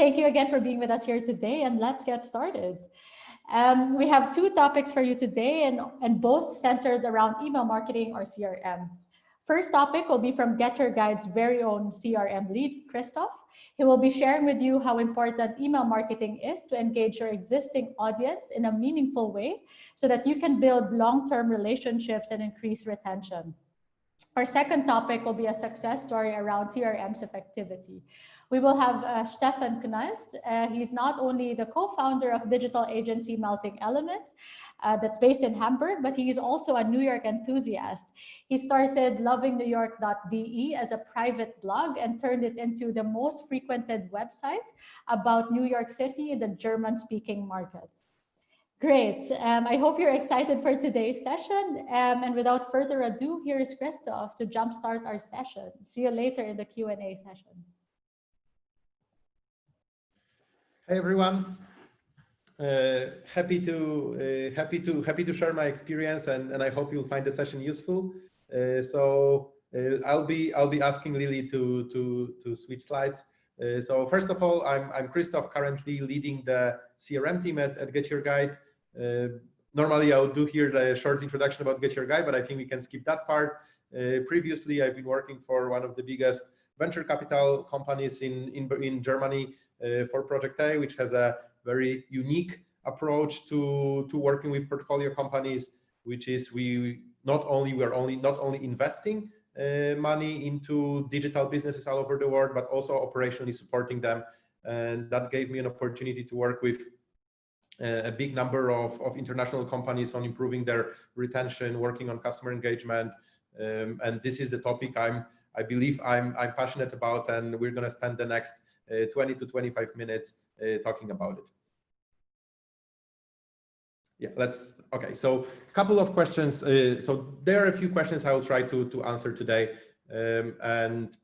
Thank you again for being with us here today, and let's get started. We have two topics for you today, and both centered around email marketing or CRM. First topic will be from GetYourGuide's very own CRM lead, Christoph. He will be sharing with you how important email marketing is to engage your existing audience in a meaningful way so that you can build long-term relationships and increase retention. Our second topic will be a success story around CRM's effectivity. We will have Stefan Knast. He's not only the co-founder of digital agency Melting Elements that's based in Hamburg, but he is also a New York enthusiast. He started lovingnewyork.de as a private blog and turned it into the most frequented website about New York City in the German-speaking markets. Great. I hope you're excited for today's session. And without further ado, here is Christoph to jumpstart our session. See you later in the Q&A session. Hey everyone. Happy to share my experience, and I hope you'll find the session useful. I'll be asking Lily to switch slides. So first of all, I'm Christoph, currently leading the CRM team at GetYourGuide. Normally I would do here the short introduction about GetYourGuide, but I think we can skip that part. Previously, I've been working for one of the biggest venture capital companies in Germany, for Project A, which has a very unique approach to working with portfolio companies, which is we're not only investing money into digital businesses all over the world, but also operationally supporting them. And that gave me an opportunity to work with a big number of international companies on improving their retention, working on customer engagement. And this is the topic I believe I'm passionate about, and we're going to spend the next 20 to 25 minutes talking about it. Yeah, okay, so a couple of questions. So there are a few questions I will try to answer today. And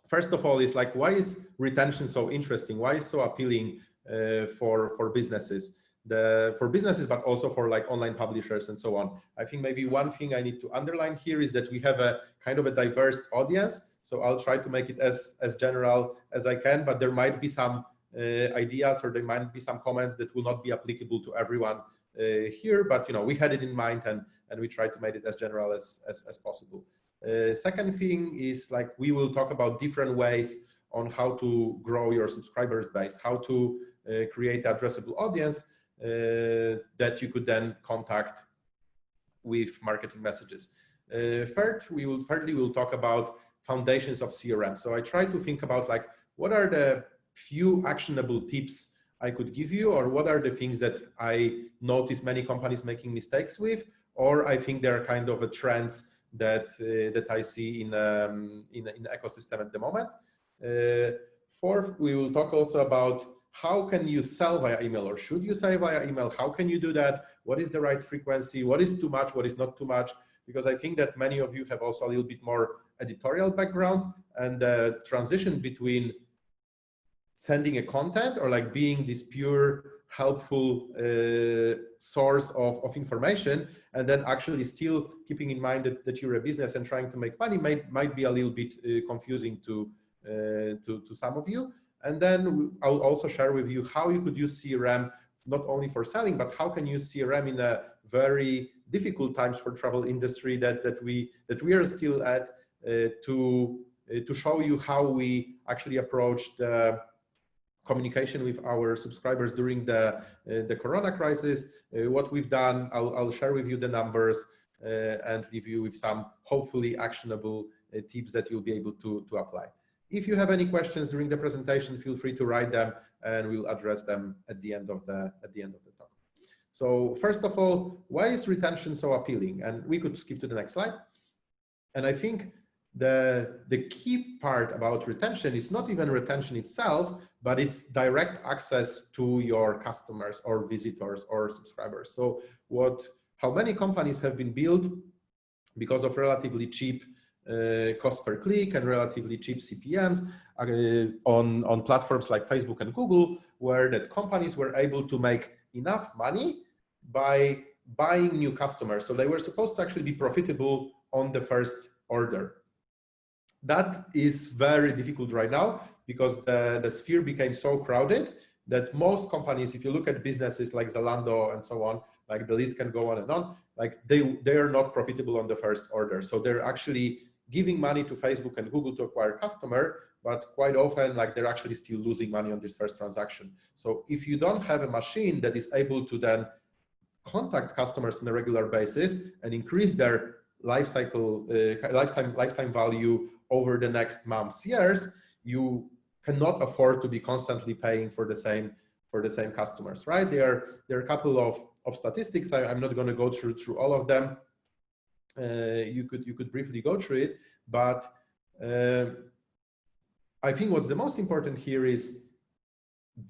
first of all is like, why is retention so interesting? Why is it so appealing for businesses? For businesses, but also for like online publishers and so on. I think maybe one thing I need to underline here is that we have a kind of a diverse audience. So I'll try to make it as general as I can, but there might be some ideas, or there might be some comments that will not be applicable to everyone here. But we had it in mind, and we try to make it as general as possible. Second thing is like we will talk about different ways on how to grow your subscribers base, how to create an addressable audience that you could then contact with marketing messages. Thirdly, we'll talk about foundations of CRM. So I try to think about like, what are the few actionable tips I could give you, or what are the things that I notice many companies making mistakes with, or I think there are kind of a trends that I see in the ecosystem at the moment. Fourth, we will talk also about how can you sell via email, or should you sell via email? How can you do that? What is the right frequency? What is too much? What is not too much? Because I think that many of you have also a little bit more editorial background, and the transition between sending a content or like being this pure helpful source of information, and then actually still keeping in mind that you're a business and trying to make money might be a little bit confusing to some of you. And then I'll also share with you how you could use CRM not only for selling, but how can you use CRM in a very difficult times for travel industry that we are still at, to show you how we actually approach the communication with our subscribers during the Corona crisis. What we've done, I'll share with you the numbers and leave you with some hopefully actionable tips that you'll be able to apply. If you have any questions during the presentation, feel free to write them, and we'll address them at the end of the talk. So first of all, why is retention so appealing? And we could skip to the next slide. And I think the key part about retention is not even retention itself, but it's direct access to your customers or visitors or subscribers. So how many companies have been built because of relatively cheap cost per click and relatively cheap CPMs on platforms like Facebook and Google, where that companies were able to make enough money by buying new customers. So they were supposed to actually be profitable on the first order. That is very difficult right now because the sphere became so crowded that most companies, if you look at businesses like Zalando and so on, like the list can go on and on, like they are not profitable on the first order. So they're actually giving money to Facebook and Google to acquire customer, but quite often like they're actually still losing money on this first transaction. So if you don't have a machine that is able to then contact customers on a regular basis and increase their lifetime value over the next months, years, you cannot afford to be constantly paying for the same customers, right? There are a couple of statistics. I'm not going to go through all of them. You could briefly go through it, but I think what's the most important here is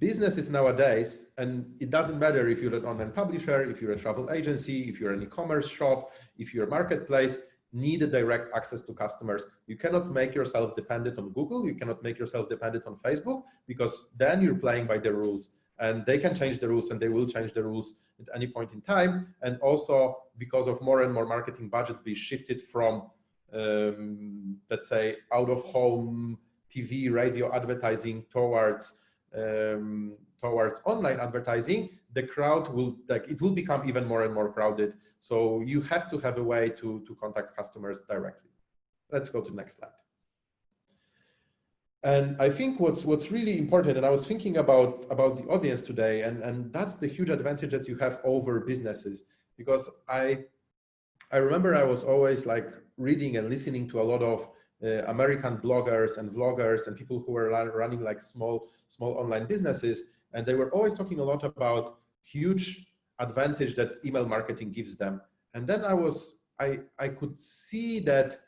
businesses nowadays, and it doesn't matter if you're an online publisher, if you're a travel agency, if you're an e-commerce shop, if you're a marketplace, need a direct access to customers. You cannot make yourself dependent on Google. You cannot make yourself dependent on Facebook, because then you're playing by the rules, and they can change the rules, and they will change the rules at any point in time. And also because of more and more marketing budget being shifted from, let's say, out of home TV, radio advertising towards online advertising, the crowd will, it will become even more and more crowded. So you have to have a way to contact customers directly. Let's go to the next slide. And I think what's really important, and I was thinking about the audience today, and that's the huge advantage that you have over businesses, because I remember I was always like reading and listening to a lot of American bloggers and vloggers and people who were running like small online businesses, and they were always talking a lot about huge advantage that email marketing gives them. And then I could see that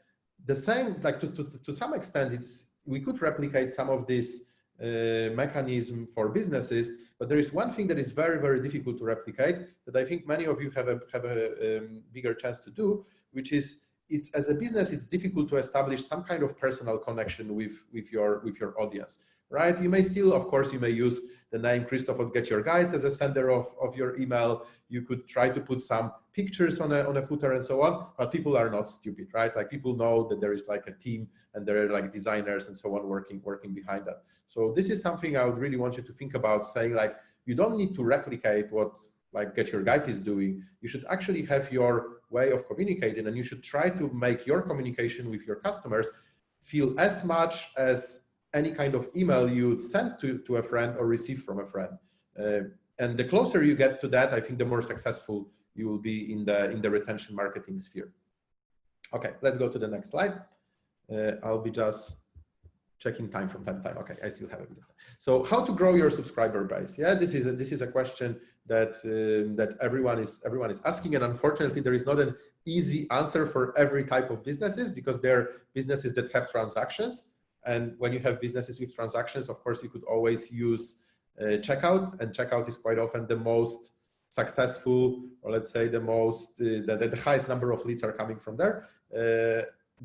the same, like to some extent, we could replicate some of this mechanism for businesses, but there is one thing that is very, very difficult to replicate that I think many of you have a bigger chance to do, which is, as a business, it's difficult to establish some kind of personal connection with your audience, right? You may still, of course, you may use the name Christoph at GetYourGuide as a sender of your email. You could try to put some pictures on a footer and so on, but people are not stupid, right? Like people know that there is like a team and there are like designers and so on working behind that. So this is something I would really want you to think about, saying like, you don't need to replicate what like GetYourGuide is doing. You should actually have your way of communicating, and you should try to make your communication with your customers feel as much as any kind of email you would send to a friend or receive from a friend. And the closer you get to that, I think the more successful you will be in the retention marketing sphere. Okay, let's go to the next slide. I'll be just checking time from time to time. Okay, I still have a bit of time. So how to grow your subscriber base? Yeah, this is a question that everyone is asking, and unfortunately there is not an easy answer for every type of businesses, because there are businesses that have transactions, and when you have businesses with transactions, of course you could always use checkout, and checkout is quite often the most successful, or let's say the highest number of leads are coming from there.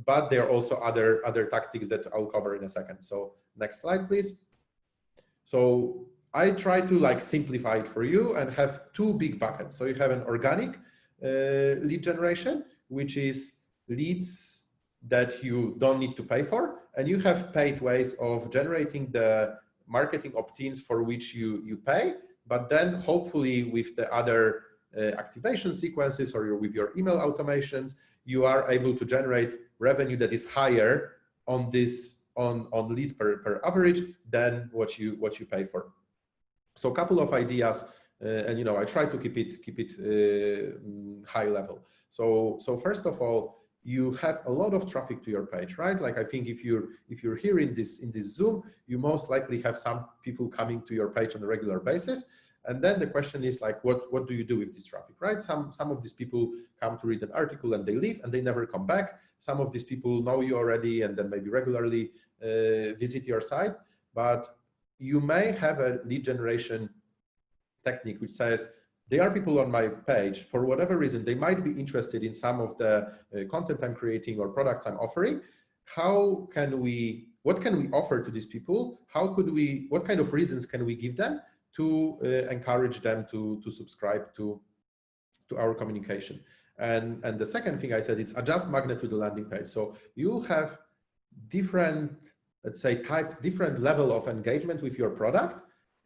But there are also other tactics that I'll cover in a second. So next slide, please. So I try to like simplify it for you and have two big buckets. So you have an organic lead generation, which is leads that you don't need to pay for, and you have paid ways of generating the marketing opt-ins for which you pay, but then hopefully with the other activation sequences or with your email automations, you are able to generate revenue that is higher on leads per average than what you pay for. So a couple of ideas, and I try to keep it high level. So first of all, you have a lot of traffic to your page, right? Like I think if you're here in this Zoom, you most likely have some people coming to your page on a regular basis. And then the question is like, what do you do with this traffic, right? Some of these people come to read an article and they leave and they never come back. Some of these people know you already and then maybe regularly visit your site, but you may have a lead generation technique which says, they are people on my page, for whatever reason, they might be interested in some of the content I'm creating or products I'm offering. What can we offer to these people? What kind of reasons can we give them to encourage them to subscribe to our communication? And the second thing I said is adjust magnet to the landing page. So you'll have different let's say, type different level of engagement with your product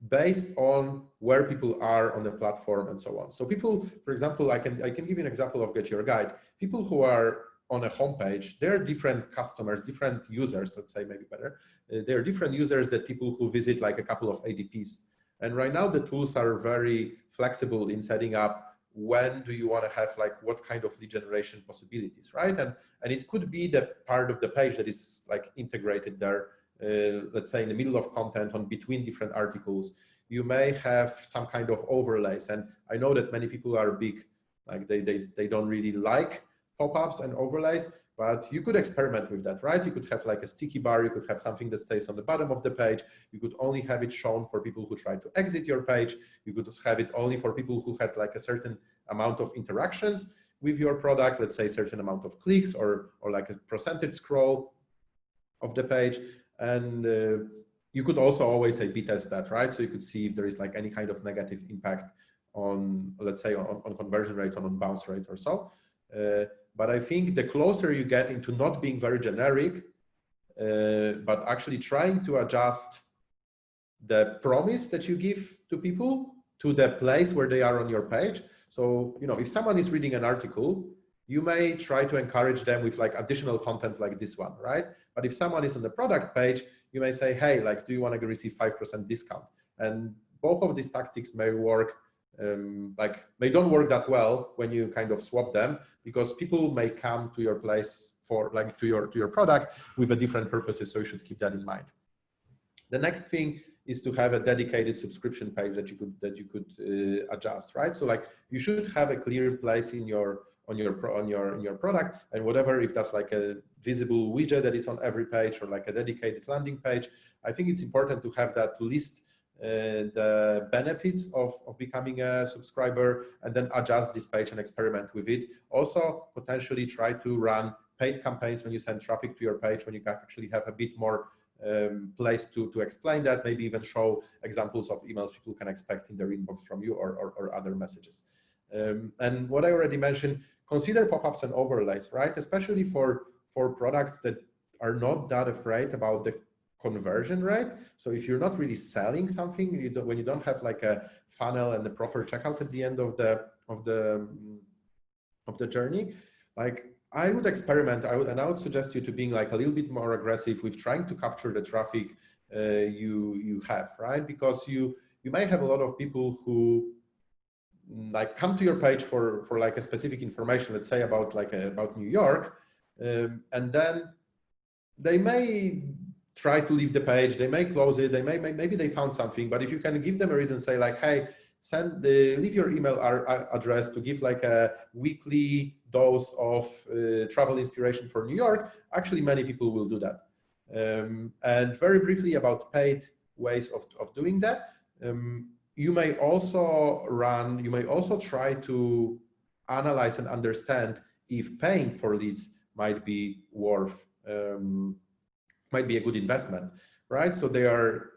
based on where people are on the platform and so on. So people, for example, I can give you an example of GetYourGuide. People who are on a homepage, they're different customers, different users, let's say, maybe better. They're different users than people who visit like a couple of ADPs. And right now the tools are very flexible in setting up when do you want to have like what kind of lead generation possibilities, right? And it could be the part of the page that is like integrated there, let's say in the middle of content on between different articles. You may have some kind of overlays. And I know that many people are big, like they don't really like pop-ups and overlays, but you could experiment with that, right? You could have like a sticky bar, you could have something that stays on the bottom of the page. You could only have it shown for people who try to exit your page. You could have it only for people who had like a certain amount of interactions with your product, let's say a certain amount of clicks or like a percentage scroll of the page. And you could also always A/B test that, right? So you could see if there is like any kind of negative impact on, let's say, on conversion rate, on bounce rate or so. But I think the closer you get into not being very generic, but actually trying to adjust the promise that you give to people to the place where they are on your page. So, you know, if someone is reading an article, you may try to encourage them with like additional content like this one, right? But if someone is on the product page, you may say, hey, like, do you want to receive 5% discount? And both of these tactics may work, like they don't work that well when you kind of swap them, because people may come to your place for like to your product with a different purposes. So you should keep that in mind. The next thing is to have a dedicated subscription page that you could adjust, right? So like you should have a clear place in your product, and whatever, if that's like a visible widget that is on every page or like a dedicated landing page, I think it's important to have that list the benefits of becoming a subscriber, and then adjust this page and experiment with it. Also, potentially try to run paid campaigns when you send traffic to your page, when you can actually have a bit more place to explain that, maybe even show examples of emails people can expect in their inbox from you or other messages. And what I already mentioned, consider pop-ups and overlays, right? Especially for products that are not that afraid about the conversion rate. So if you're not really selling something, when you don't have like a funnel and the proper checkout at the end of the journey, like I would experiment. I would suggest you to being like a little bit more aggressive with trying to capture the traffic you have, right? Because you may have a lot of people who like come to your page for like a specific information, let's say about New York, and then they may try to leave the page, they may close it, maybe they found something. But if you can give them a reason, say like, hey, leave your email address to give like a weekly dose of travel inspiration for New York, actually many people will do that. And very briefly about paid ways of doing that. You may also try to analyze and understand if paying for leads might be worth, might be a good investment, right? So they are,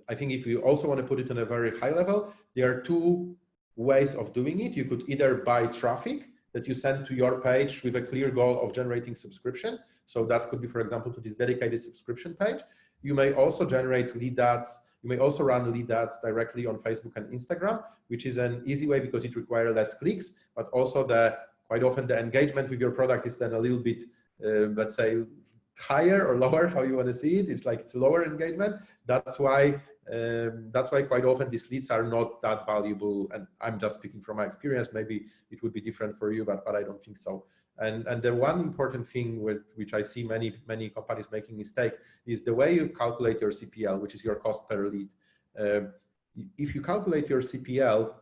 I think if you also want to put it on a very high level, there are two ways of doing it. You could either buy traffic that you send to your page with a clear goal of generating subscription. So that could be, for example, to this dedicated subscription page. You may also generate lead ads. You may also run lead ads directly on Facebook and Instagram, which is an easy way because it requires less clicks, but also quite often the engagement with your product is then a little bit, let's say, higher or lower, how you want to see it. It's like it's lower engagement. That's why quite often these leads are not that valuable. And I'm just speaking from my experience. Maybe it would be different for you, but I don't think so. And the one important thing which I see many companies making mistake is the way you calculate your CPL, which is your cost per lead. If you calculate your CPL,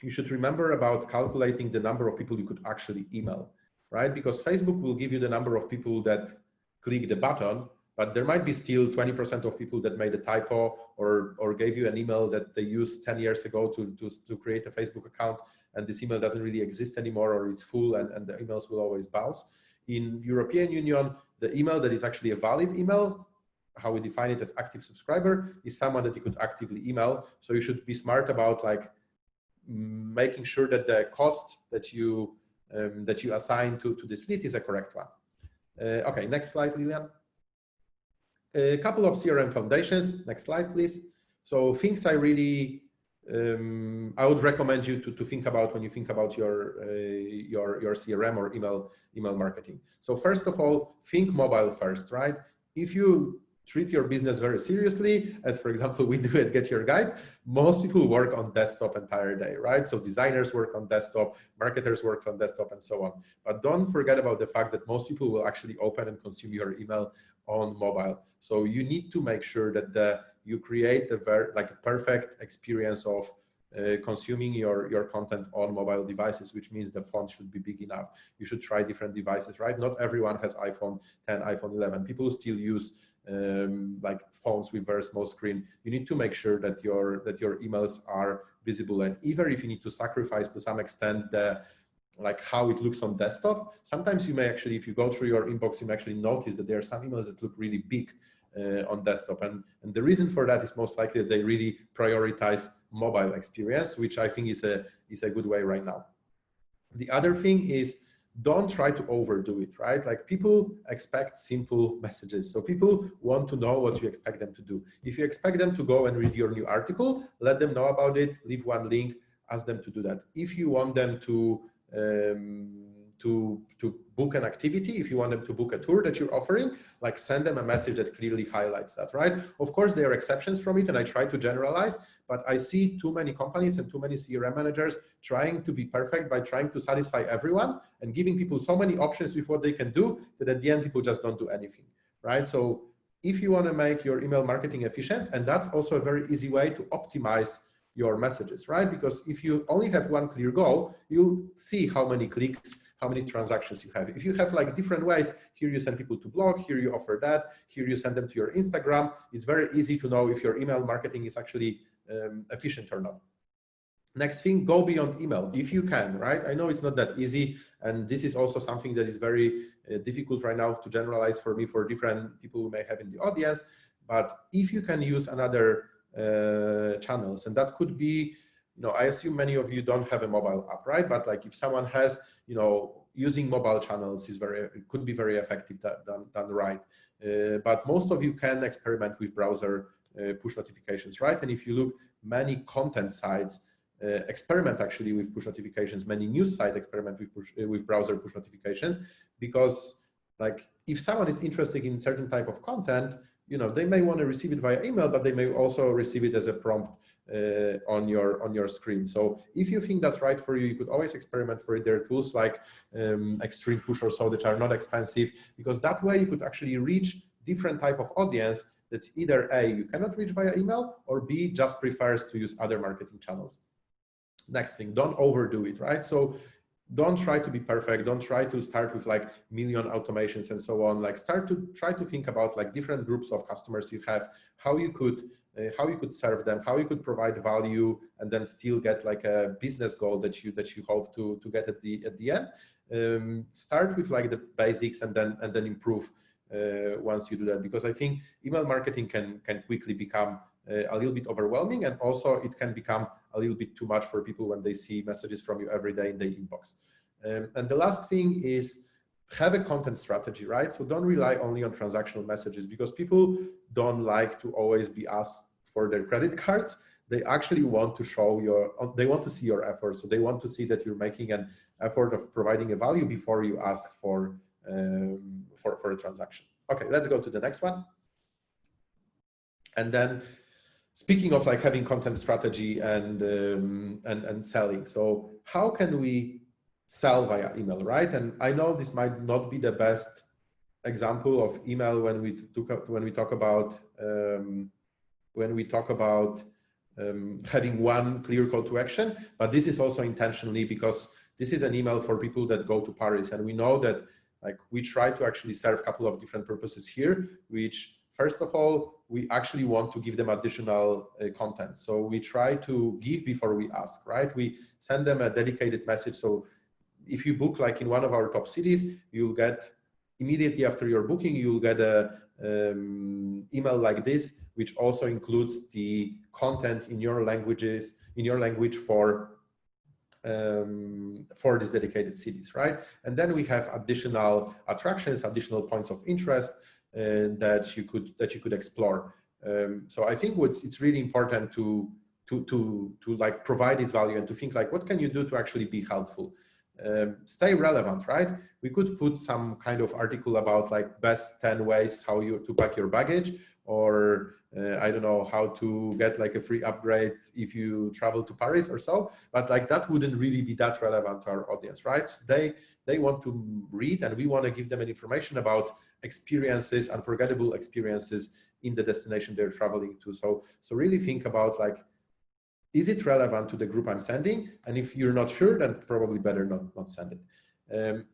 you should remember about calculating the number of people you could actually email, right? Because Facebook will give you the number of people that click the button, but there might be still 20% of people that made a typo or gave you an email that they used 10 years ago to create a Facebook account, and this email doesn't really exist anymore, or it's full and the emails will always bounce. In European Union, the email that is actually a valid email, how we define it as active subscriber, is someone that you could actively email. So you should be smart about like making sure that the cost that you assign to this lead is a correct one. Okay, next slide, Lilian. A couple of CRM foundations. Next slide, please. So things I really I would recommend you to think about when you think about your CRM or email marketing. So first of all, think mobile first, right? If you treat your business very seriously, as for example we do at GetYourGuide, most people work on desktop entire day, right? So designers work on desktop, marketers work on desktop, and so on. But don't forget about the fact that most people will actually open and consume your email on mobile. So you need to make sure that you create a perfect experience of consuming your content on mobile devices, which means the font should be big enough. You should try different devices, right? Not everyone has iPhone 10, iPhone 11. People still use like phones with very small screen. You need to make sure that your emails are visible, and even if you need to sacrifice to some extent like how it looks on desktop, sometimes you may actually, if you go through your inbox, you may actually notice that there are some emails that look really big on desktop, and the reason for that is most likely that they really prioritize mobile experience, which I think is a good way right now. The other thing is, don't try to overdo it, right? Like, people expect simple messages. So people want to know what you expect them to do. If you expect them to go and read your new article, let them know about it, leave one link, ask them to do that. If you want them to book an activity, if you want them to book a tour that you're offering, like, send them a message that clearly highlights that, right? Of course, there are exceptions from it, and I try to generalize, but I see too many companies and too many CRM managers trying to be perfect by trying to satisfy everyone and giving people so many options with what they can do that at the end, people just don't do anything, right? So if you want to make your email marketing efficient, and that's also a very easy way to optimize your messages, right? Because if you only have one clear goal, you'll see how many clicks, how many transactions you have. If you have like different ways, here you send people to blog, here you offer that, here you send them to your Instagram, it's very easy to know if your email marketing is actually efficient or not. Next thing, go beyond email if you can, right? I know it's not that easy, and this is also something that is very difficult right now to generalize for me, for different people we may have in the audience. But if you can use another channels, and that could be, I assume many of you don't have a mobile app, right? But like, if someone has, using mobile channels it could be very effective done right. But most of you can experiment with browser push notifications, right? And if you look, many content sites experiment actually with push notifications. Many news sites experiment with browser push notifications, because like, if someone is interested in certain type of content, they may want to receive it via email, but they may also receive it as a prompt on your screen. So if you think that's right for you, you could always experiment for it. There are tools like Extreme Push or so that are not expensive, because that way you could actually reach different type of audience that either A, you cannot reach via email, or B, just prefers to use other marketing channels. Next thing, don't overdo it, right? So don't try to be perfect. Don't try to start with like million automations and so on. Like, try to think about like different groups of customers you have, how you could serve them, how you could provide value, and then still get like a business goal that you hope to get at the end. Start with like the basics and then improve once you do that, because I think email marketing can quickly become a little bit overwhelming, and also it can become a little bit too much for people when they see messages from you every day in their inbox. And the last thing is, have a content strategy, right? So don't rely only on transactional messages, because people don't like to always be asked for their credit cards. They actually want to they want to see your effort. So they want to see that you're making an effort of providing a value before you ask for a transaction. Okay, let's go to the next one. And then, speaking of like having content strategy and selling, so how can we sell via email, right? And I know this might not be the best example of email when we talk about having one clear call to action, but this is also intentionally because this is an email for people that go to Paris, and we know that like, we try to actually serve a couple of different purposes here, which, first of all, we actually want to give them additional content. So we try to give before we ask, right? We send them a dedicated message. So if you book like in one of our top cities, you'll get immediately after your booking, you'll get a email like this, which also includes the content in your language for these dedicated cities, right? And then we have additional attractions, additional points of interest. that you could explore. So I think it's really important to like provide this value and to think like, what can you do to actually be helpful? Stay relevant, right? We could put some kind of article about like best 10 ways how you to pack your baggage, or I don't know, how to get like a free upgrade if you travel to Paris or so, but like that wouldn't really be that relevant to our audience, right? They want to read, and we want to give them an information about experiences, unforgettable experiences in the destination they're traveling to. So really think about like, is it relevant to the group I'm sending? And if you're not sure, then probably better not send it.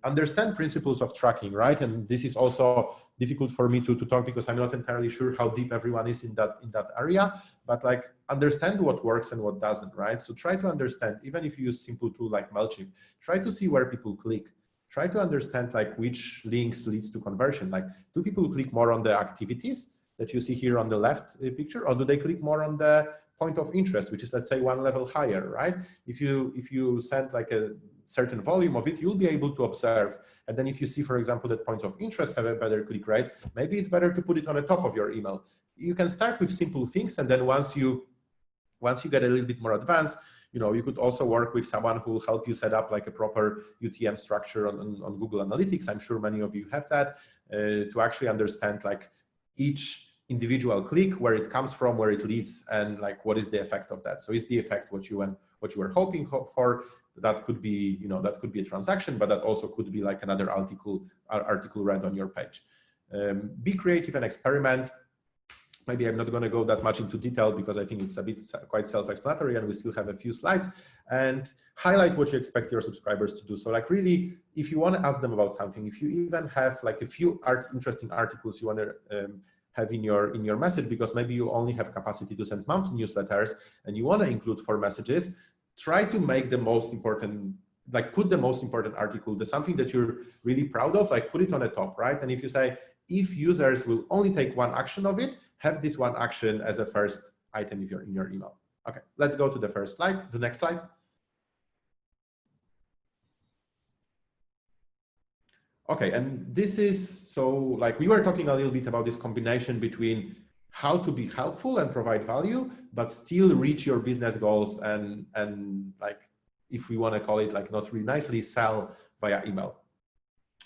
Understand principles of tracking, right? And this is also difficult for me to talk because I'm not entirely sure how deep everyone is in that area, but like understand what works and what doesn't, right? So try to understand, even if you use simple tool like MailChimp, try to see where people click. Try to understand like which links leads to conversion. Like, do people click more on the activities that you see here on the left picture, or do they click more on the point of interest, which is, let's say, one level higher, right? If you send like a certain volume of it, you'll be able to observe. And then if you see, for example, that points of interest have a better click rate, maybe it's better to put it on the top of your email. You can start with simple things, and then once you get a little bit more advanced, you could also work with someone who will help you set up like a proper UTM structure on Google Analytics. I'm sure many of you have that, to actually understand like each individual click, where it comes from, where it leads, and like what is the effect of that. So is the effect what you were hoping for? That could be, that could be a transaction, but that also could be like another article read on your page. Be creative and experiment. Maybe I'm not going to go that much into detail because I think it's a bit quite self-explanatory, and we still have a few slides. And highlight what you expect your subscribers to do. So like really, if you want to ask them about something, if you even have like a few interesting articles you want to have in your message, because maybe you only have capacity to send monthly newsletters and you want to include 4 messages, try to make the most important, like put the most important article, the something that you're really proud of, like put it on the top, right? And if you say, if users will only take one action of it, have this one action as a first item if you're in your email. Okay, let's go to the first slide, the next slide. Okay, and this is, so like we were talking a little bit about this combination between how to be helpful and provide value, but still reach your business goals and like, if we want to call it like not really nicely, sell via email.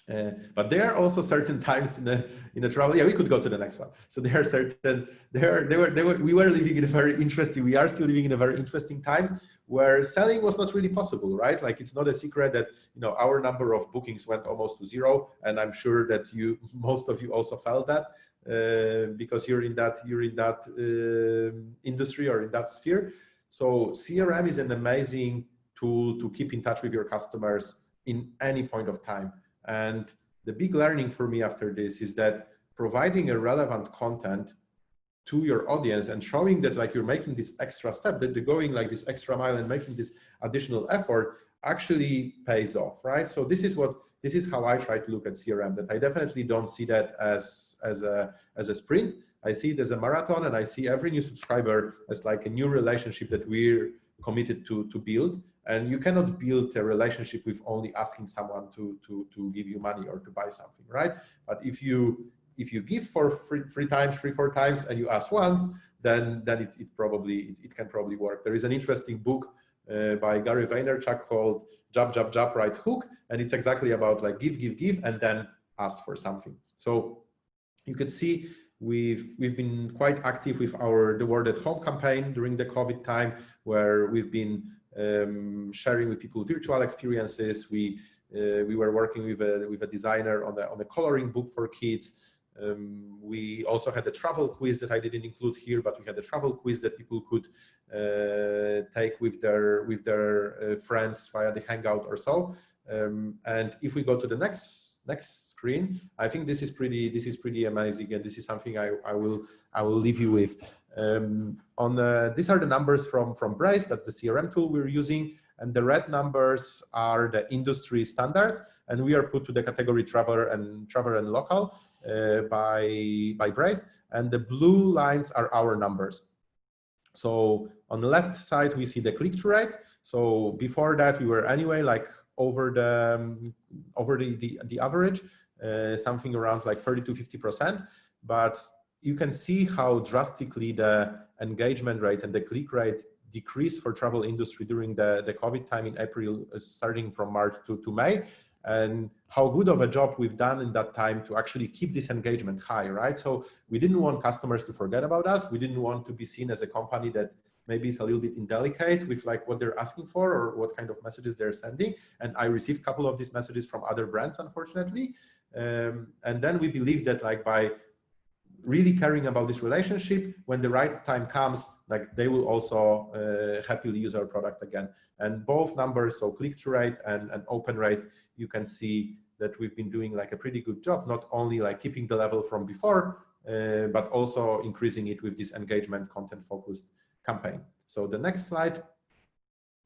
But there are also certain times in the travel. Yeah, we could go to the next one. So there are certain, we were living in a very interesting, we are still living in a very interesting times where selling was not really possible, right? Like it's not a secret that, our number of bookings went almost to 0. And I'm sure that most of you also felt that because you're in that industry or in that sphere. So CRM is an amazing tool to keep in touch with your customers in any point of time. And the big learning for me after this is that providing a relevant content to your audience and showing that like you're making this extra step, that you're going like this extra mile and making this additional effort actually pays off, right? So this is how I try to look at CRM, that I definitely don't see that as a sprint. I see it as a marathon, and I see every new subscriber as like a new relationship that we're committed to build. And you cannot build a relationship with only asking someone to give you money or to buy something, right? But if you give for three, 4 times, and you ask once, then it can probably work. There is an interesting book by Gary Vaynerchuk called Jab, Right Hook, and it's exactly about like give, and then ask for something. So you could see we've been quite active with the Word at Home campaign during the COVID time, where we've been sharing with people virtual experiences. We were working with a designer on the coloring book for kids. We also had a travel quiz that I didn't include here, but we had a travel quiz that people could take with their friends via the Hangout or so. And if we go to the next screen, I think this is pretty amazing, and this is something I will leave you with. These are the numbers from Braze. That's the CRM tool we're using, and the red numbers are the industry standards, and we are put to the category traveler and local by Braze, and the blue lines are our numbers. So on the left side we see the click-through rate. So before that we were anyway like over the average, something around like 30 to 50%. but you can see how drastically the engagement rate and the click rate decreased for travel industry during the COVID time in April, starting from March to May, and how good of a job we've done in that time to actually keep this engagement high, right? So we didn't want customers to forget about us. We didn't want to be seen as a company that maybe is a little bit indelicate with like what they're asking for or what kind of messages they're sending. And I received a couple of these messages from other brands, unfortunately. And then we believe that like by really caring about this relationship, when the right time comes, like they will also happily use our product again. And both numbers, so click-through rate and open rate, you can see that we've been doing like a pretty good job, not only like keeping the level from before, but also increasing it with this engagement content-focused campaign. So the next slide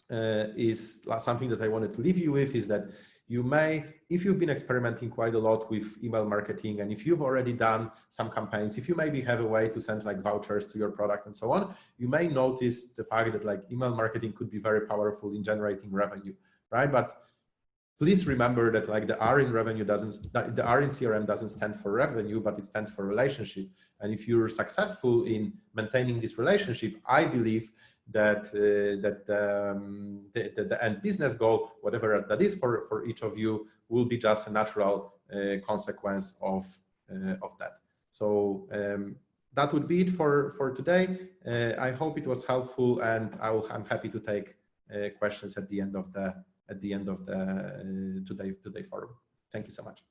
is something that I wanted to leave you with, is that you may, if you've been experimenting quite a lot with email marketing, and if you've already done some campaigns, if you maybe have a way to send like vouchers to your product and so on, you may notice the fact that like email marketing could be very powerful in generating revenue, right? But please remember that like the R in revenue doesn't, the R in CRM doesn't stand for revenue, but it stands for relationship. And if you're successful in maintaining this relationship, I believe that the end business goal, whatever that is for each of you, will be just a natural consequence of that. So that would be it for today. I hope it was helpful, and I'm happy to take questions at the end of the today forum. Thank you so much.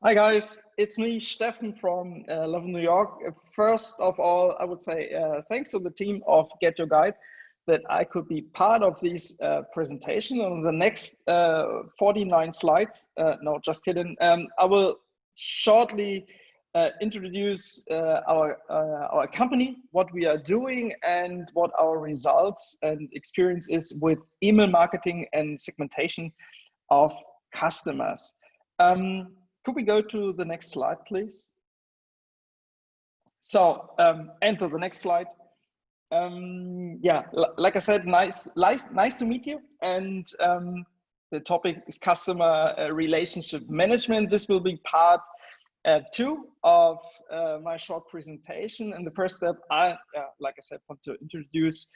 Hi guys, it's me, Stefan from Love New York. First of all, I would say thanks to the team of GetYourGuide that I could be part of this presentation. On the next 49 slides, no, just kidding. I will shortly introduce our company, what we are doing, and what our results and experience is with email marketing and segmentation of customers. Could we go to the next slide, please? So enter the next slide. Yeah, like I said, nice to meet you. And the topic is customer relationship management. This will be part 2 of my short presentation. And the first step, like I said, want to introduce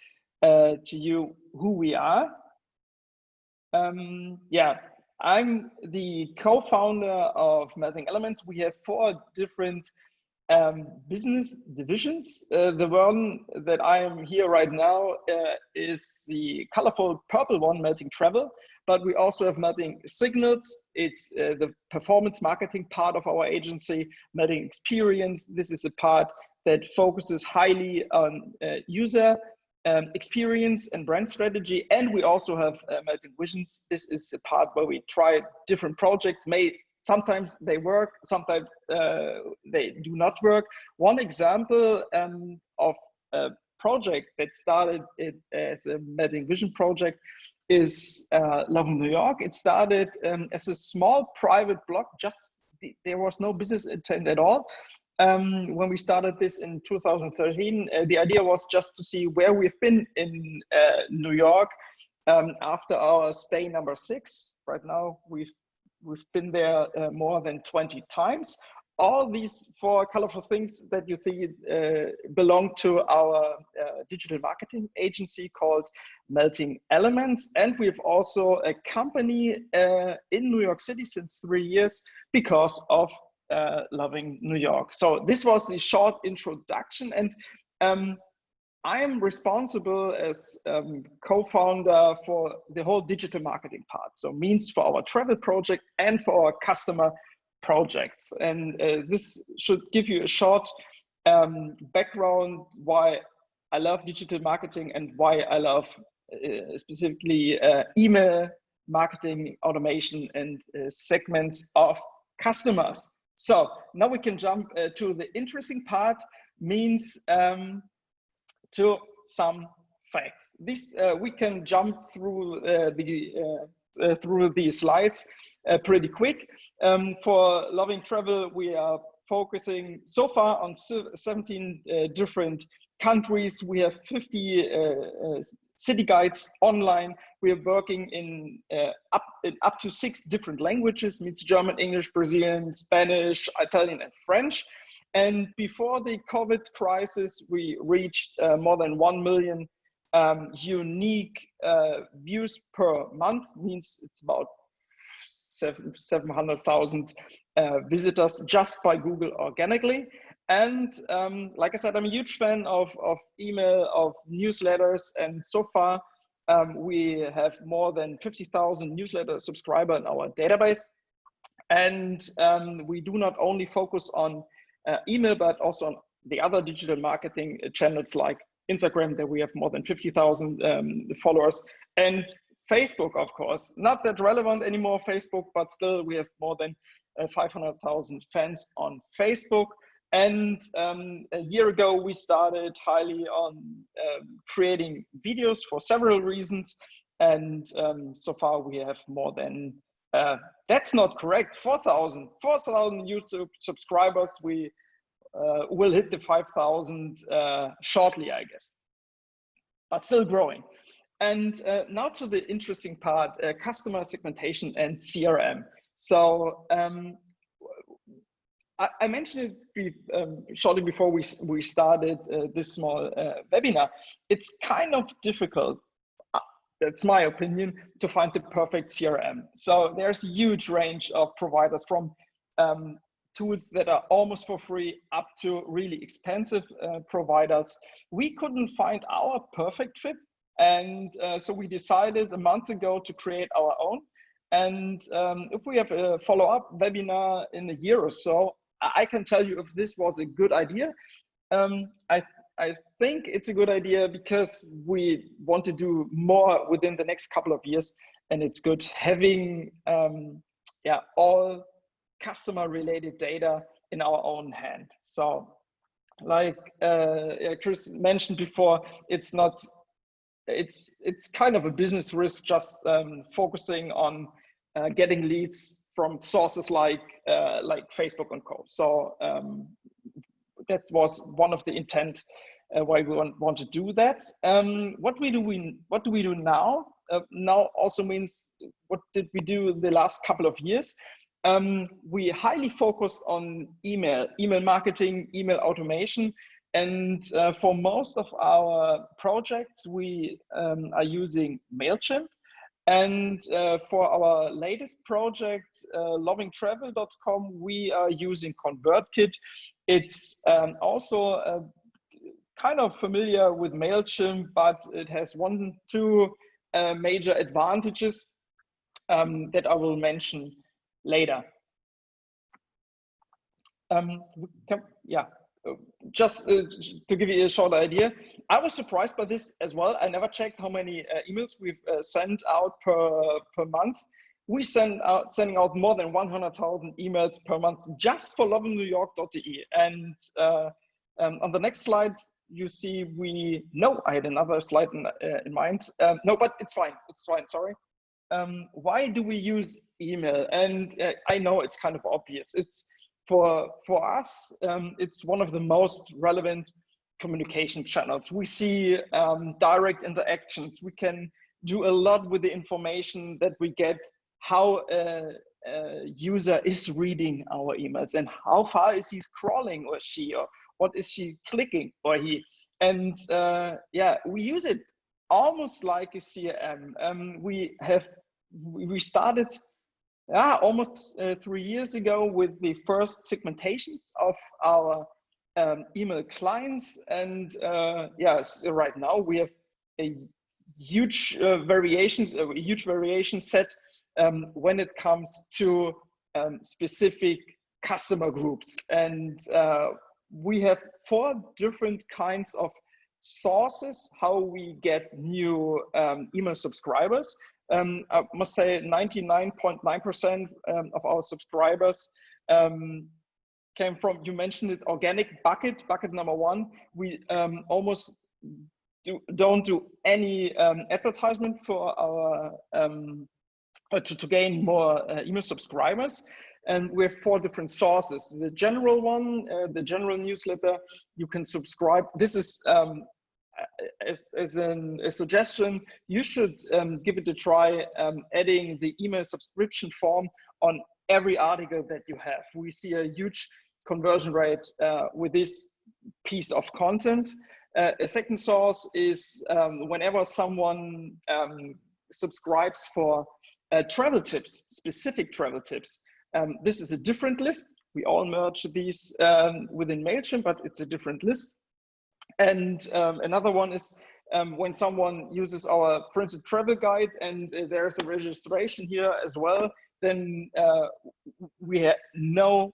to you who we are. Yeah. I'm the co-founder of Melting Elements. We have 4 different business divisions. The one that I am here right now is the colorful purple one, Melting Travel, but we also have Melting Signals. It's the performance marketing part of our agency. Melting Experience, this is a part that focuses highly on user experience and brand strategy. And we also have Melting Visions. This is a part where we try different projects. Sometimes they work, sometimes they do not work. One example of a project that started as a Melting Vision project is Love New York. It started as a small private blog, there was no business intent at all. When we started this in 2013, the idea was just to see where we've been in New York after our stay number 6. Right now, we've been there more than 20 times. All these 4 colorful things that you see belong to our digital marketing agency called Melting Elements. And we have also a company in New York City since 3 years because of Loving New York. So this was the short introduction, and I am responsible as co-founder for the whole digital marketing part. So means for our travel project and for our customer projects. And this should give you a short background why I love digital marketing and why I love specifically email marketing, automation, and segments of customers. So now we can jump to the interesting part, means to some facts. This we can jump through the slides pretty quick. For Loving Travel, we are focusing so far on 17 different countries. We have 50 city guides online. We are working in up to 6 different languages, means German, English, Brazilian, Spanish, Italian, and French. And before the COVID crisis, we reached more than 1 million unique views per month, means it's about 700,000 visitors just by Google organically. And like I said, I'm a huge fan of email, of newsletters, and so far we have more than 50,000 newsletter subscribers in our database. And we do not only focus on email, but also on the other digital marketing channels like Instagram, that we have more than 50,000 followers, and Facebook, of course, not that relevant anymore, Facebook, but still we have more than 500,000 fans on Facebook. And a year ago, we started highly on creating videos for several reasons. And so far we have more than, that's not correct, 4,000 YouTube subscribers. We will hit the 5,000 shortly, I guess, but still growing. And now to the interesting part, customer segmentation and CRM. So I mentioned it shortly before we started this small webinar. It's kind of difficult, that's my opinion, to find the perfect CRM. So there's a huge range of providers, from tools that are almost for free up to really expensive providers. We couldn't find our perfect fit. And so we decided a month ago to create our own. And if we have a follow-up webinar in a year or so, I can tell you if this was a good idea. I think it's a good idea because we want to do more within the next couple of years, and it's good having all customer-related data in our own hand. So, like Chris mentioned before, it's kind of a business risk just focusing on getting leads from sources like Facebook and co. So that was one of the intent why we want to do that. What do we do now? Now also means what did we do the last couple of years? We highly focused on email marketing, email automation. And for most of our projects, we are using MailChimp. And for our latest project, lovingtravel.com, we are using ConvertKit. It's also kind of familiar with MailChimp, but it has two major advantages that I will mention later. Just to give you a short idea, I was surprised by this as well. I never checked how many emails we've sent out per month. We sending out more than 100,000 emails per month just for lovingnewyork.de. And on the next slide, you see I had another slide in mind. No, but it's fine. It's fine. Sorry. Why do we use email? And I know it's kind of obvious. It's for us, it's one of the most relevant communication channels. We see direct interactions. We can do a lot with the information that we get, how a user is reading our emails and how far is he scrolling, or she, or what is she clicking, or he. And we use it almost like a CRM. We started almost 3 years ago with the first segmentation of our email clients. And right now we have a huge variation set when it comes to specific customer groups. And we have 4 different kinds of sources how we get new email subscribers. I must say 99.9% of our subscribers came from, you mentioned it, organic bucket number 1. We almost don't do any advertisement for our to gain more email subscribers. And we have 4 different sources. The general one, the general newsletter, you can subscribe. This is as a suggestion, you should give it a try, adding the email subscription form on every article that you have. We see a huge conversion rate with this piece of content. A second source is whenever someone subscribes for travel tips, specific travel tips. This is a different list. We all merge these within MailChimp, but it's a different list. And another one is when someone uses our printed travel guide and there's a registration here as well, then we know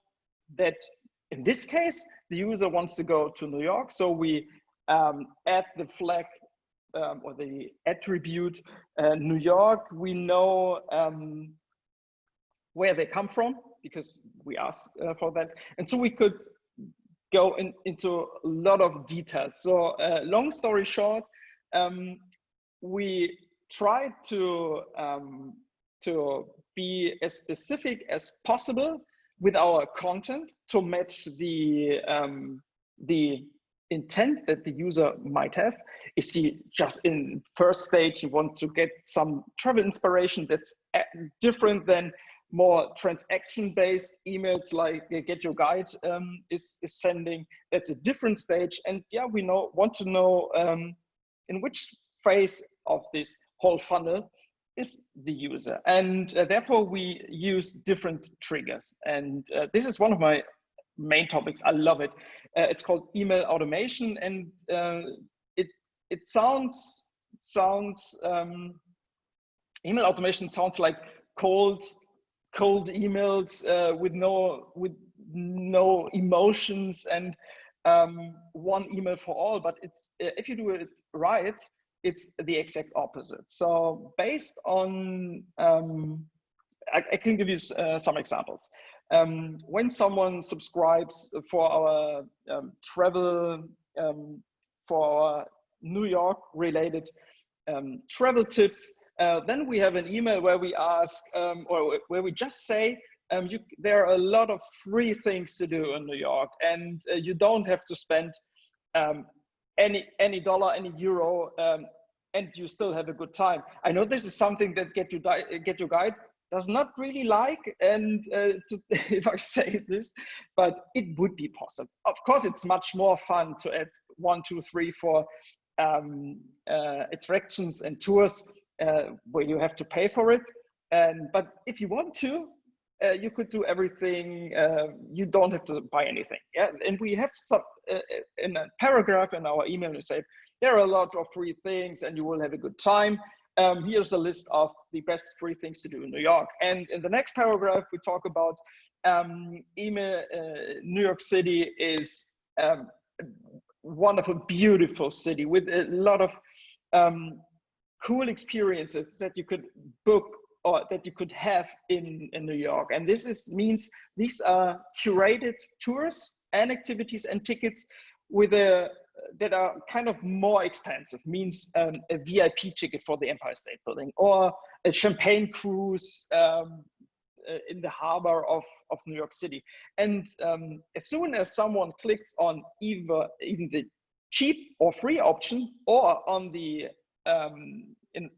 that in this case, the user wants to go to New York. So we add the flag or the attribute New York. We know where they come from because we asked for that. And so we could go into a lot of details. So long story short, we try to be as specific as possible with our content to match the intent that the user might have. Is he just in first stage, you want to get some travel inspiration that's different than more transaction-based emails like GetYourGuide is sending. That's a different stage. And yeah, we want to know in which phase of this whole funnel is the user. And therefore we use different triggers. And this is one of my main topics. I love it. It's called email automation. And it sounds email automation sounds like cold emails with no emotions and one email for all. But it's if you do it right, it's the exact opposite. So based on I can give you some examples. When someone subscribes for our travel for our New York related travel tips, then we have an email where we ask or where we just say there are a lot of free things to do in New York, and you don't have to spend any dollar, any euro, and you still have a good time. I know this is something that GetYourGuide does not really like, and if I say this, but it would be possible. Of course, it's much more fun to add 1, 2, 3, 4 attractions and tours where you have to pay for it. But if you want to, you could do everything. You don't have to buy anything. Yeah, and we have some in a paragraph in our email. We say there are a lot of free things, and you will have a good time. Here's a list of the best free things to do in New York. And in the next paragraph, we talk about New York City is a wonderful, beautiful city with a lot of cool experiences that you could book or that you could have in New York. And this means these are curated tours and activities and tickets with that are kind of more expensive, means a VIP ticket for the Empire State Building or a champagne cruise in the harbor of New York City. And as soon as someone clicks on even the cheap or free option or on the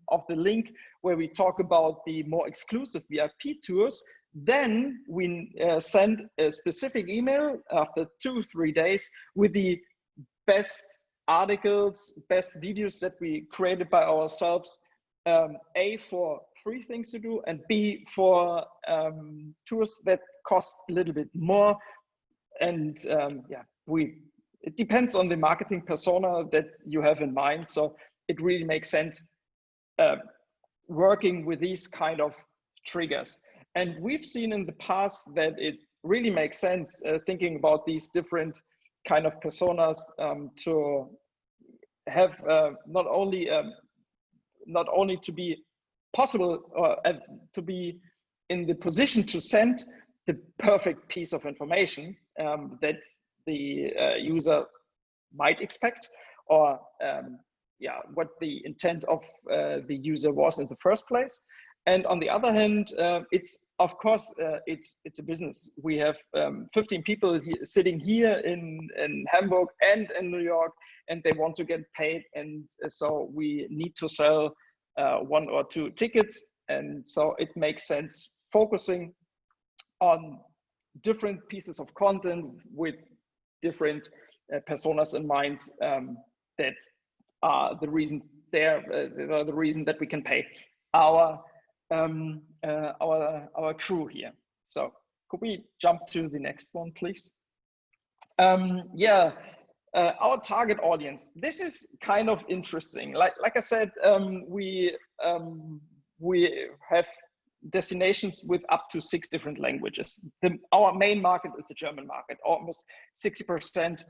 of the link where we talk about the more exclusive VIP tours, then we send a specific email after 2-3 days with the best articles, best videos that we created by ourselves, A, for free things to do, and B, for tours that cost a little bit more. And yeah, it depends on the marketing persona that you have in mind. So it really makes sense working with these kind of triggers. And we've seen in the past that it really makes sense thinking about these different kind of personas to have not only to be possible or to be in the position to send the perfect piece of information that the user might expect, or yeah, what the intent of the user was in the first place, And on the other hand, it's of course it's a business. We have 15 people sitting here in Hamburg and in New York, and they want to get paid, and so we need to sell 1 or 2 tickets, and so it makes sense focusing on different pieces of content with different personas in mind that are the reason the reason that we can pay our crew here. So could we jump to the next one, please? Yeah, our target audience. This is kind of interesting. Like I said, we have destinations with up to 6 different languages. Our main market is the German market. Almost 60%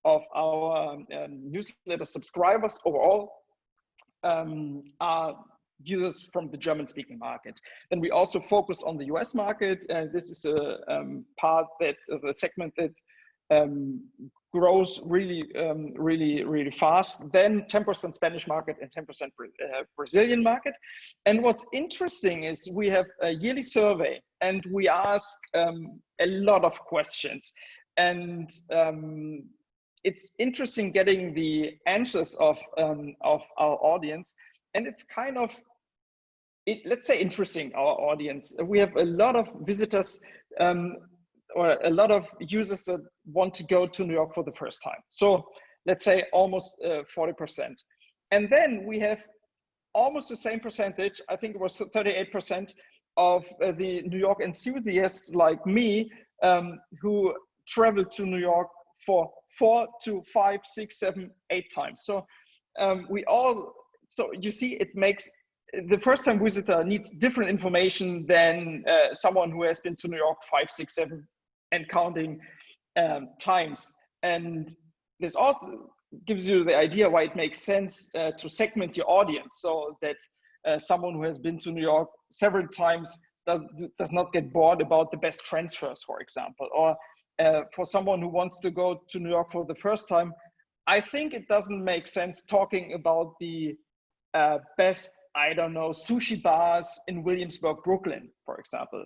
of our newsletter subscribers overall are users from the German-speaking market. Then we also focus on the US market, and this is a part that the segment that grows really fast. Then 10% Spanish market and 10% Brazilian market. And what's interesting is we have a yearly survey, and we ask a lot of questions, and it's interesting getting the answers of our audience. And it's kind of, let's say, interesting, our audience. We have a lot of visitors or a lot of users that want to go to New York for the first time. So let's say almost 40%. And then we have almost the same percentage, I think it was 38% of the New York enthusiasts like me who travel to New York for 4 to 5, 6, 7, 8 times. So so you see, it makes the first time visitor needs different information than someone who has been to New York 5, 6, 7 and counting times. And this also gives you the idea why it makes sense to segment your audience, so that someone who has been to New York several times does not get bored about the best transfers, for example. Or for someone who wants to go to New York for the first time, I think it doesn't make sense talking about the best, I don't know, sushi bars in Williamsburg, Brooklyn, for example.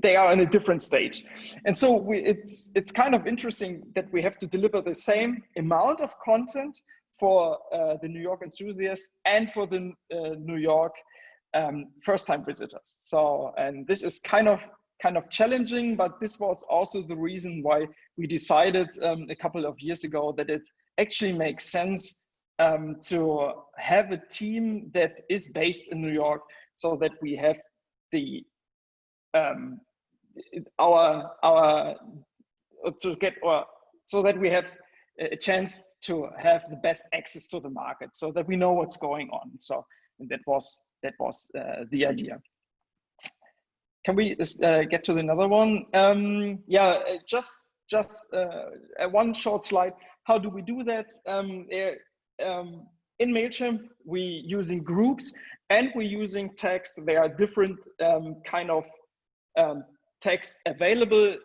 They are in a different stage. And so it's kind of interesting that we have to deliver the same amount of content for the New York enthusiasts and for the New York first-time visitors. So, and this is kind of challenging, but this was also the reason why we decided a couple of years ago that it actually makes sense to have a team that is based in New York, so that we have the so that we have a chance to have the best access to the market, so that we know what's going on. So that was the idea. Can we get to another one? Yeah, just one short slide. How do we do that? In MailChimp, we're using groups and we're using tags. There are different kind of tags available.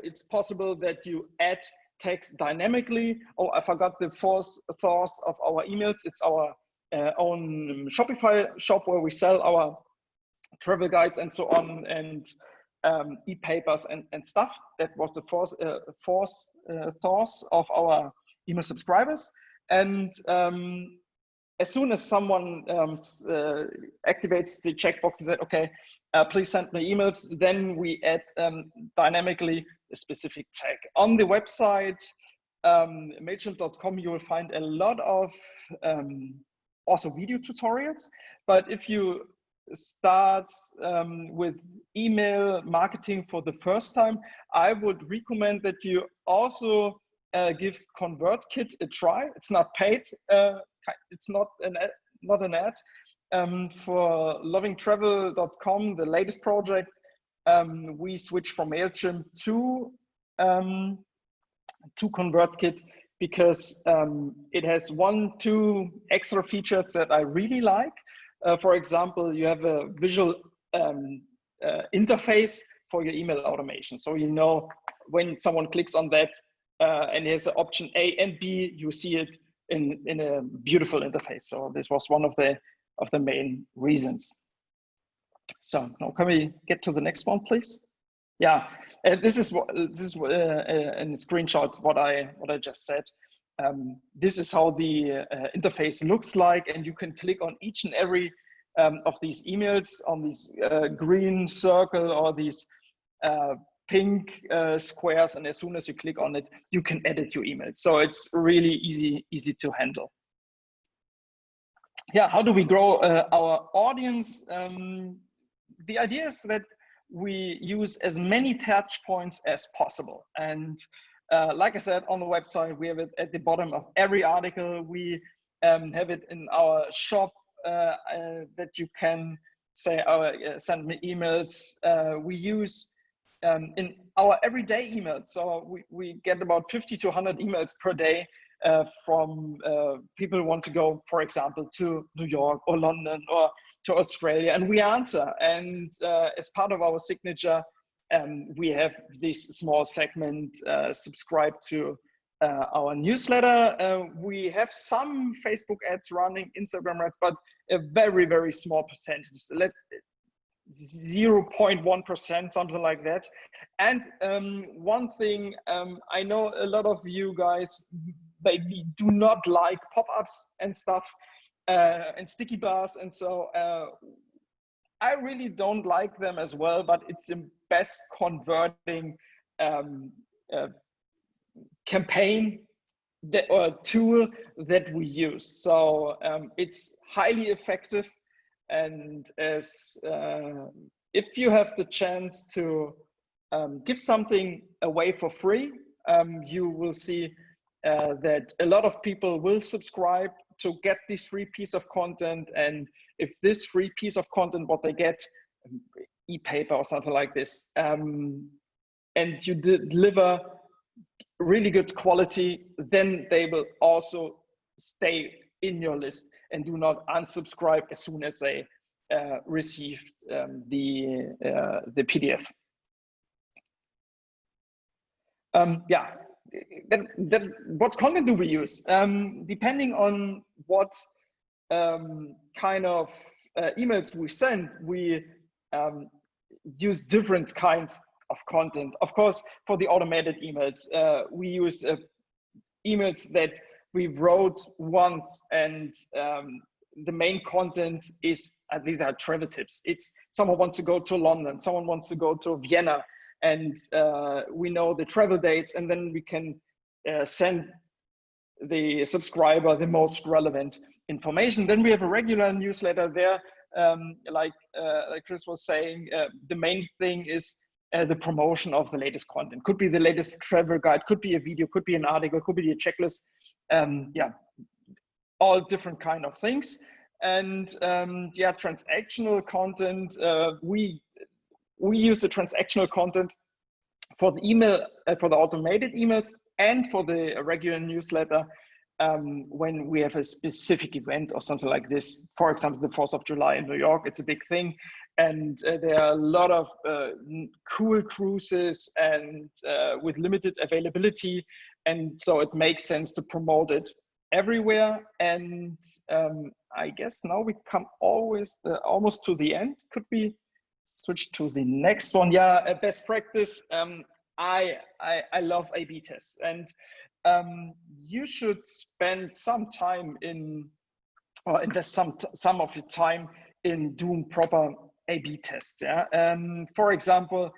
It's possible that you add tags dynamically. Oh, I forgot the fourth source of our emails. It's our own Shopify shop where we sell our travel guides and so on, and e-papers and stuff. That was the fourth source of our email subscribers. And as soon as someone activates the checkbox and said, okay, please send me emails, then we add dynamically a specific tag. On the website, mailchimp.com, you will find a lot of also video tutorials. But if you start with email marketing for the first time, I would recommend that you also give ConvertKit a try. It's not paid. It's not an ad. For lovingtravel.com, the latest project, we switched from MailChimp to ConvertKit because it has 1-2 extra features that I really like. For example, you have a visual interface for your email automation. So you know when someone clicks on that and there's an option A and B, you see it in a beautiful interface. So this was one of the of the main reasons. So now can we get to the next one, please? Yeah, this is a screenshot what I just said. This is how the interface looks like, and you can click on each and every of these emails on this green circle or these pink squares, and as soon as you click on it, you can edit your email. So it's really easy to handle. Yeah, how do we grow our audience? The idea is that we use as many touch points as possible. And like I said, on the website, we have it at the bottom of every article. We have it in our shop that you can say, send me emails. We use in our everyday emails. So we get about 50 to 100 emails per day from people who want to go, for example, to New York or London or to Australia, and we answer. And as part of our signature, we have this small segment, subscribe to our newsletter. We have some Facebook ads running, Instagram ads, but a very small percentage, 0.1%, something like that. And one thing, I know a lot of you guys maybe do not like pop-ups and stuff, and sticky bars, and so I really don't like them as well, but it's the best converting campaign or tool that we use. So it's highly effective, and as if you have the chance to give something away for free, you will see that a lot of people will subscribe to get this free piece of content. And if this free piece of content, what they get, e-paper or something like this, and you deliver really good quality, then they will also stay in your list and do not unsubscribe as soon as they received the PDF. Yeah. Then what content do we use? Depending on what kind of emails we send, we use different kinds of content. Of course, for the automated emails, we use emails that we wrote once, and the main content is, these are travel tips. It's someone wants to go to London, someone wants to go to Vienna, and we know the travel dates, and then we can send the subscriber the most relevant information. Then we have a regular newsletter there, like Chris was saying. The main thing is the promotion of the latest content. Could be the latest travel guide, could be a video, could be an article, could be a checklist. Yeah, all different kind of things. And yeah, transactional content, we use the transactional content for the email, for the automated emails, and for the regular newsletter when we have a specific event or something like this. For example, the 4th of July in New York, it's a big thing. And there are a lot of cool cruises and with limited availability. And so it makes sense to promote it everywhere. And I guess now we come almost to the end. Could we switch to the next one? Yeah, best practice. I love A/B tests, and you should spend some time in, or invest some of your time in doing proper A/B tests. Yeah. For example,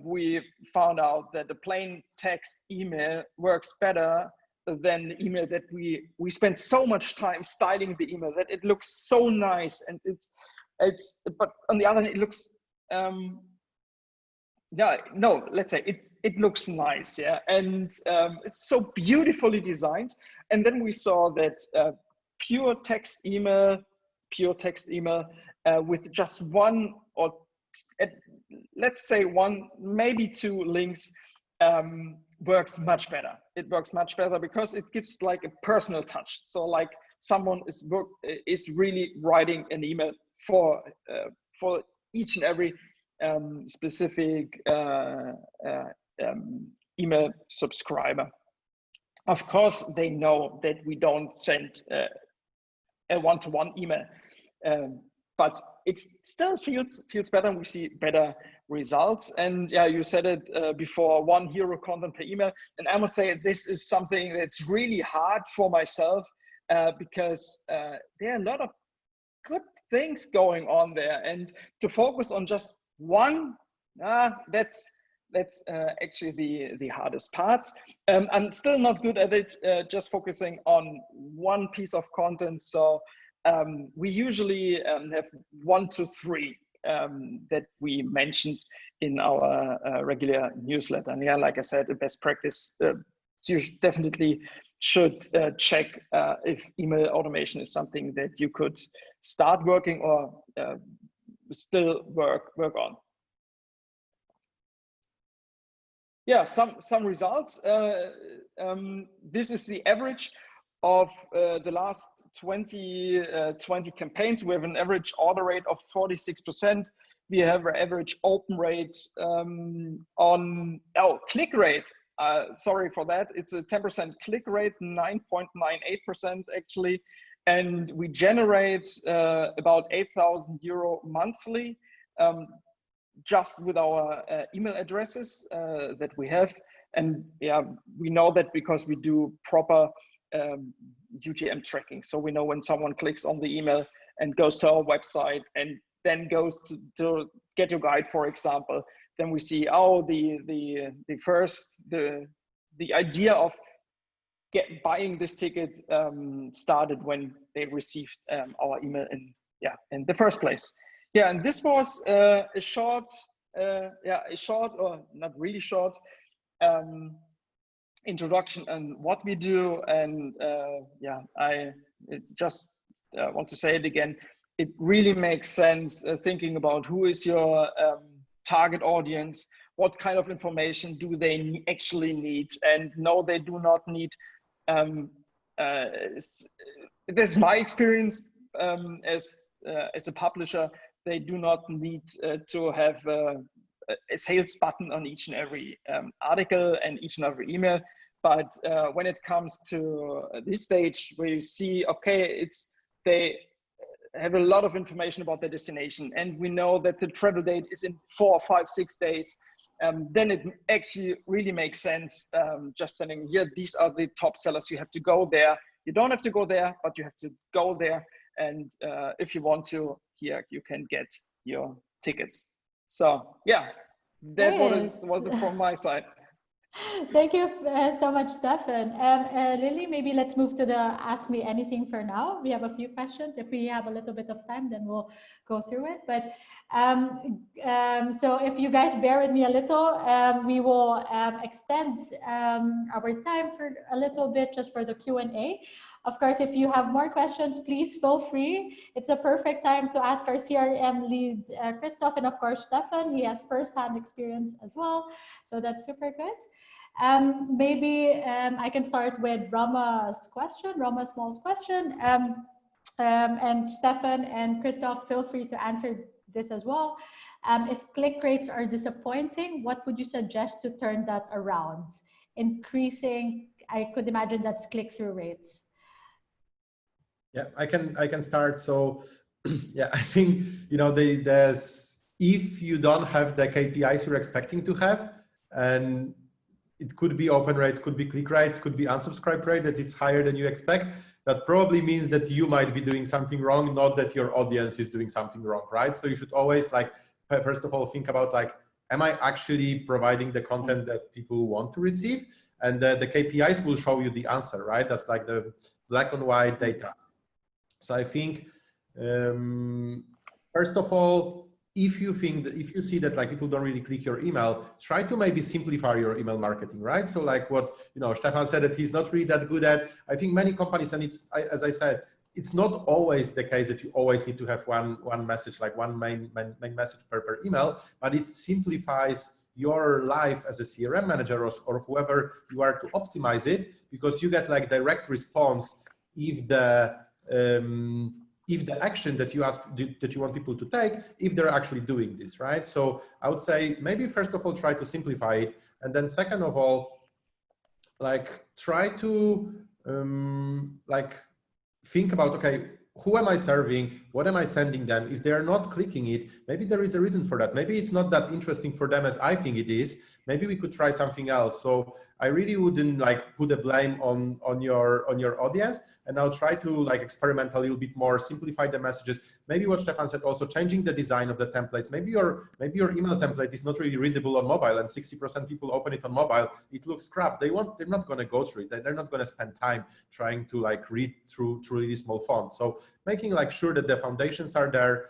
we found out that the plain text email works better than the email that we spend so much time styling the email that it looks so nice, and but on the other hand, it looks yeah, no, let's say it looks nice, yeah, and it's so beautifully designed. And then we saw that pure text email with just one, or let's say one, maybe two links, works much better. It works much better because it gives like a personal touch. So like someone is really writing an email for each and every specific email subscriber. Of course, they know that we don't send a one-to-one email. But it still feels better. We see better results. And yeah, you said it before, 1 hero content per email. And I must say, this is something that's really hard for myself because there are a lot of good things going on there. And to focus on just one, that's actually the hardest part. I'm still not good at it, just focusing on one piece of content. So we usually have 1 to 3 that we mentioned in our regular newsletter. And yeah, like I said, the best practice, you definitely should check if email automation is something that you could start working or still work on. Yeah, some results. This is the average of the last 20 campaigns. We have an average order rate of 46%. We have an average open rate on click rate. Sorry for that. It's a 10% click rate, 9.98% actually. And we generate about 8,000 euro monthly just with our email addresses that we have. And yeah, we know that because we do proper UTM tracking. So we know when someone clicks on the email and goes to our website and then goes to GetYourGuide, for example, then we see, oh, the idea of buying this ticket started when they received our email in the first place. Yeah, and this was a short or not really short introduction on what we do. And I just want to say it again. It really makes sense thinking about who is your target audience, what kind of information do they actually need, and no, they do not need. This is my experience as a publisher. They do not need to have a sales button on each and every article and each and every email. But when it comes to this stage where you see, okay, they have a lot of information about their destination, and we know that the travel date is in 4, 5, 6 days, then it actually really makes sense just sending here, these are the top sellers, you have to go there. You don't have to go there, but you have to go there. And if you want to, here you can get your tickets. So yeah, that was it from my side. Thank you so much, Stefan. Lily, maybe let's move to the Ask Me Anything for now. We have a few questions. If we have a little bit of time, then we'll go through it. But so if you guys bear with me a little, we will extend our time for a little bit just for the Q&A. Of course, if you have more questions, please feel free. It's a perfect time to ask our CRM lead, Christoph, and of course, Stefan. He has firsthand experience as well. So that's super good. Maybe I can start with Rama's Small's question. And Stefan and Christoph, feel free to answer this as well. If click rates are disappointing, what would you suggest to turn that around? Increasing, I could imagine that's click-through rates. Yeah, I can start. So yeah, I think, there's, if you don't have the KPIs you're expecting to have, and it could be open rates, could be click rates, could be unsubscribe rate, that it's higher than you expect, that probably means that you might be doing something wrong, not that your audience is doing something wrong, right? So you should always, first of all, think about, am I actually providing the content that people want to receive? And the KPIs will show you the answer, right? That's like the black and white data. So I think, first of all, if you see that people don't really click your email, try to maybe simplify your email marketing, right? So what Stefan said that he's not really that good at. I think many companies, and as I said, it's not always the case that you always need to have one message, one main message per email, but it simplifies your life as a CRM manager or whoever you are to optimize it, because you get direct response if the action that you want people to take, if they're actually doing this, right? So I would say maybe first of all, try to simplify it. And then second of all, try to think about, okay, who am I serving? What am I sending them? If they're not clicking it, maybe there is a reason for that. Maybe it's not that interesting for them as I think it is. Maybe we could try something else. So I really wouldn't like put the blame on your audience, and I'll try to like experiment a little bit more, simplify the messages. Maybe what Stefan said, also changing the design of the templates. Maybe your email template is not really readable on mobile, and 60% people open it on mobile. It looks crap. They're not going to go through it. They're not going to spend time trying to like read through really small font. So making like sure that the foundations are there.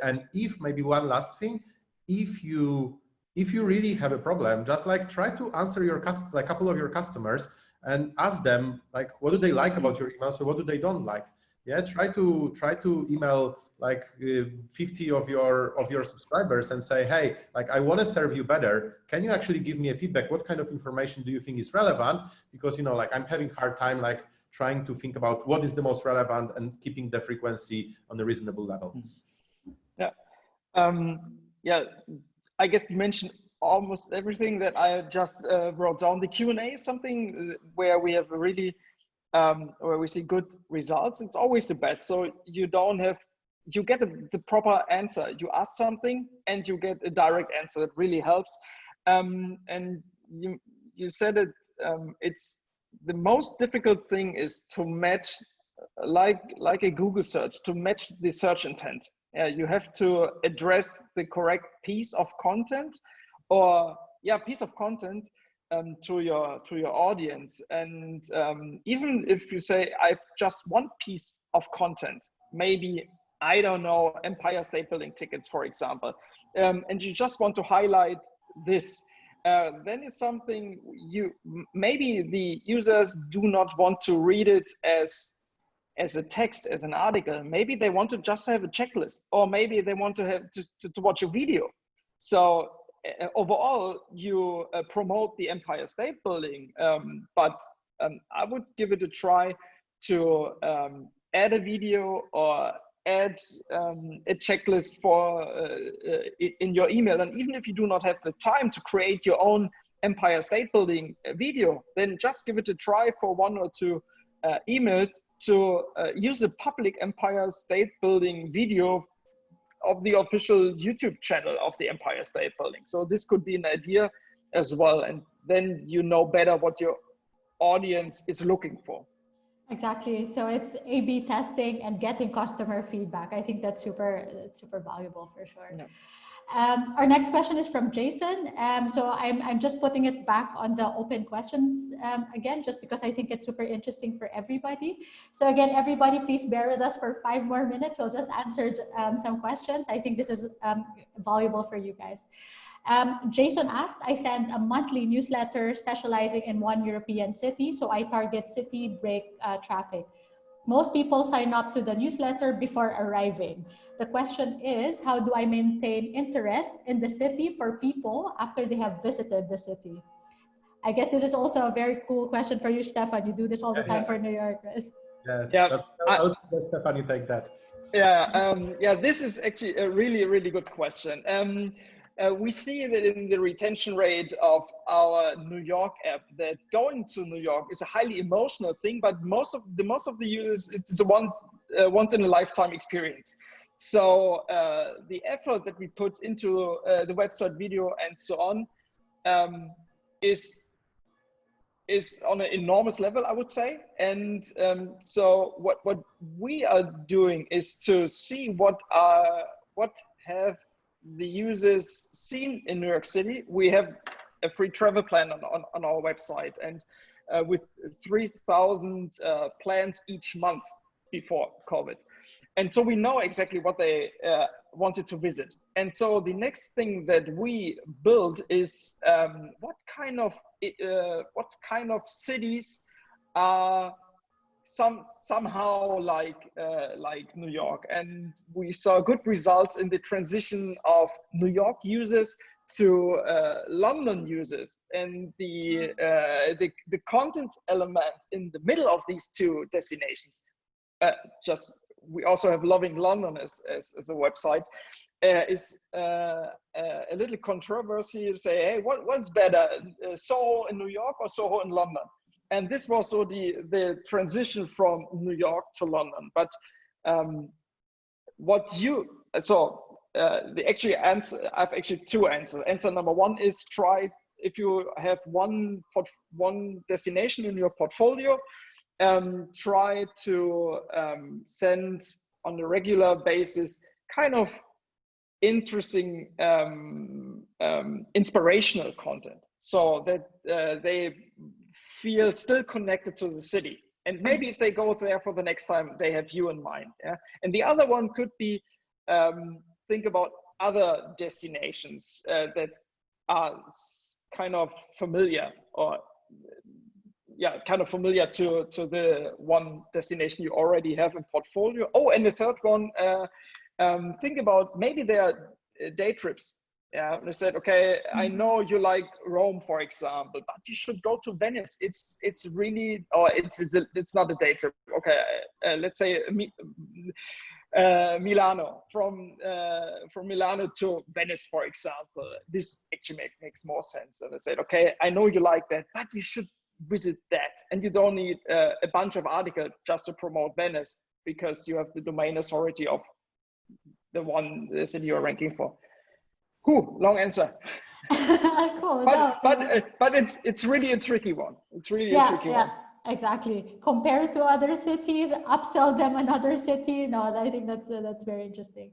And if maybe one last thing, if you really have a problem, just like try to answer your like couple of your customers and ask them like, what do they like about your email? So what do they don't like? Yeah, try to email like 50 of your subscribers and say, hey, like I want to serve you better. Can you actually give me a feedback? What kind of information do you think is relevant? Because like I'm having a hard time like trying to think about what is the most relevant and keeping the frequency on a reasonable level. Yeah. Yeah. I guess you mentioned almost everything that I just wrote down. The Q&A is something where we have really, where we see good results. It's always the best. So you get the proper answer. You ask something and you get a direct answer. That really helps. And you said it. It's the most difficult thing is to match, like a Google search, to match the search intent. You have to address the correct piece of content, piece of content to your audience. And even if you say I've just one piece of content, maybe I don't know, Empire State Building tickets, for example, and you just want to highlight this, then it's something maybe the users do not want to read it as a text, as an article. Maybe they want to just have a checklist, or maybe they want to have to watch a video. So overall, you promote the Empire State Building, but I would give it a try to add a video or add a checklist for in your email. And even if you do not have the time to create your own Empire State Building video, then just give it a try for 1 or 2 emails to use a public Empire State Building video of the official YouTube channel of the Empire State Building. So this could be an idea as well. And then you know better what your audience is looking for. Exactly. So it's A/B testing and getting customer feedback. I think that's super valuable for sure. Yeah. Our next question is from Jason. So I'm just putting it back on the open questions again, just because I think it's super interesting for everybody. So again, everybody, please bear with us for 5 more minutes. We'll just answer some questions. I think this is valuable for you guys. Jason asked, I send a monthly newsletter specializing in one European city, so I target city break traffic. Most people sign up to the newsletter before arriving. The question is, how do I maintain interest in the city for people after they have visited the city? I guess this is also a very cool question for you, Stefan. You do this all the time for New York, right? Yeah. I'll let Stefan, you take that. Yeah, this is actually a really, really good question. We see that in the retention rate of our New York app, that going to New York is a highly emotional thing, but most of the users, it's a once in a lifetime experience. So the effort that we put into the website video and so on is on an enormous level, I would say. And so what we are doing is to see what have the users seen in New York City. We have a free travel plan on our website, and with 3,000 plans each month before COVID. And so we know exactly what they wanted to visit. And so the next thing that we build is what kind of cities are somehow like New York. And we saw good results in the transition of New York users to London users, and the content element in the middle of these 2 destinations. We also have Loving London as a website. Is a little controversy to say, hey, what's better, Soho in New York or Soho in London? And this was so the transition from New York to London. But the actually answer, I've actually two answers. Answer number one is try, if you have one destination in your portfolio, try to send on a regular basis kind of interesting inspirational content, so that they feel still connected to the city. And maybe if they go there for the next time, they have you in mind. Yeah? And the other one could be think about other destinations that are kind of familiar, or kind of familiar to the one destination you already have in portfolio. Oh, and the third one, think about maybe there are day trips. Yeah, they said, okay, I know you like Rome, for example, but you should go to Venice. It's really, or it's not a day trip. Okay, let's say Milano, from Milano to Venice, for example. This actually makes more sense. And I said, okay, I know you like that, but you should visit that, and you don't need a bunch of articles just to promote Venice, because you have the domain authority of the city you're ranking for. Long answer. Cool. But it's really a tricky one. It's really a tricky one. Exactly. Compared to other cities, upsell them another city. No, I think that's very interesting.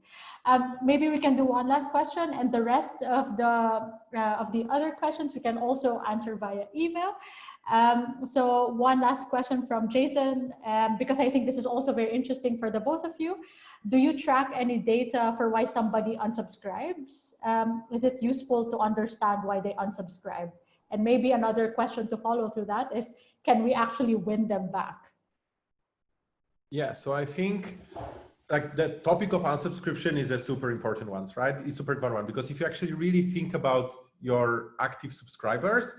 Maybe we can do one last question, and the rest of the other questions we can also answer via email. So one last question from Jason, because I think this is also very interesting for the both of you. Do you track any data for why somebody unsubscribes? Is it useful to understand why they unsubscribe? And maybe another question to follow through that is, can we actually win them back? Yeah, so I think like the topic of unsubscription is a super important one, right? It's super important one, because if you actually really think about your active subscribers,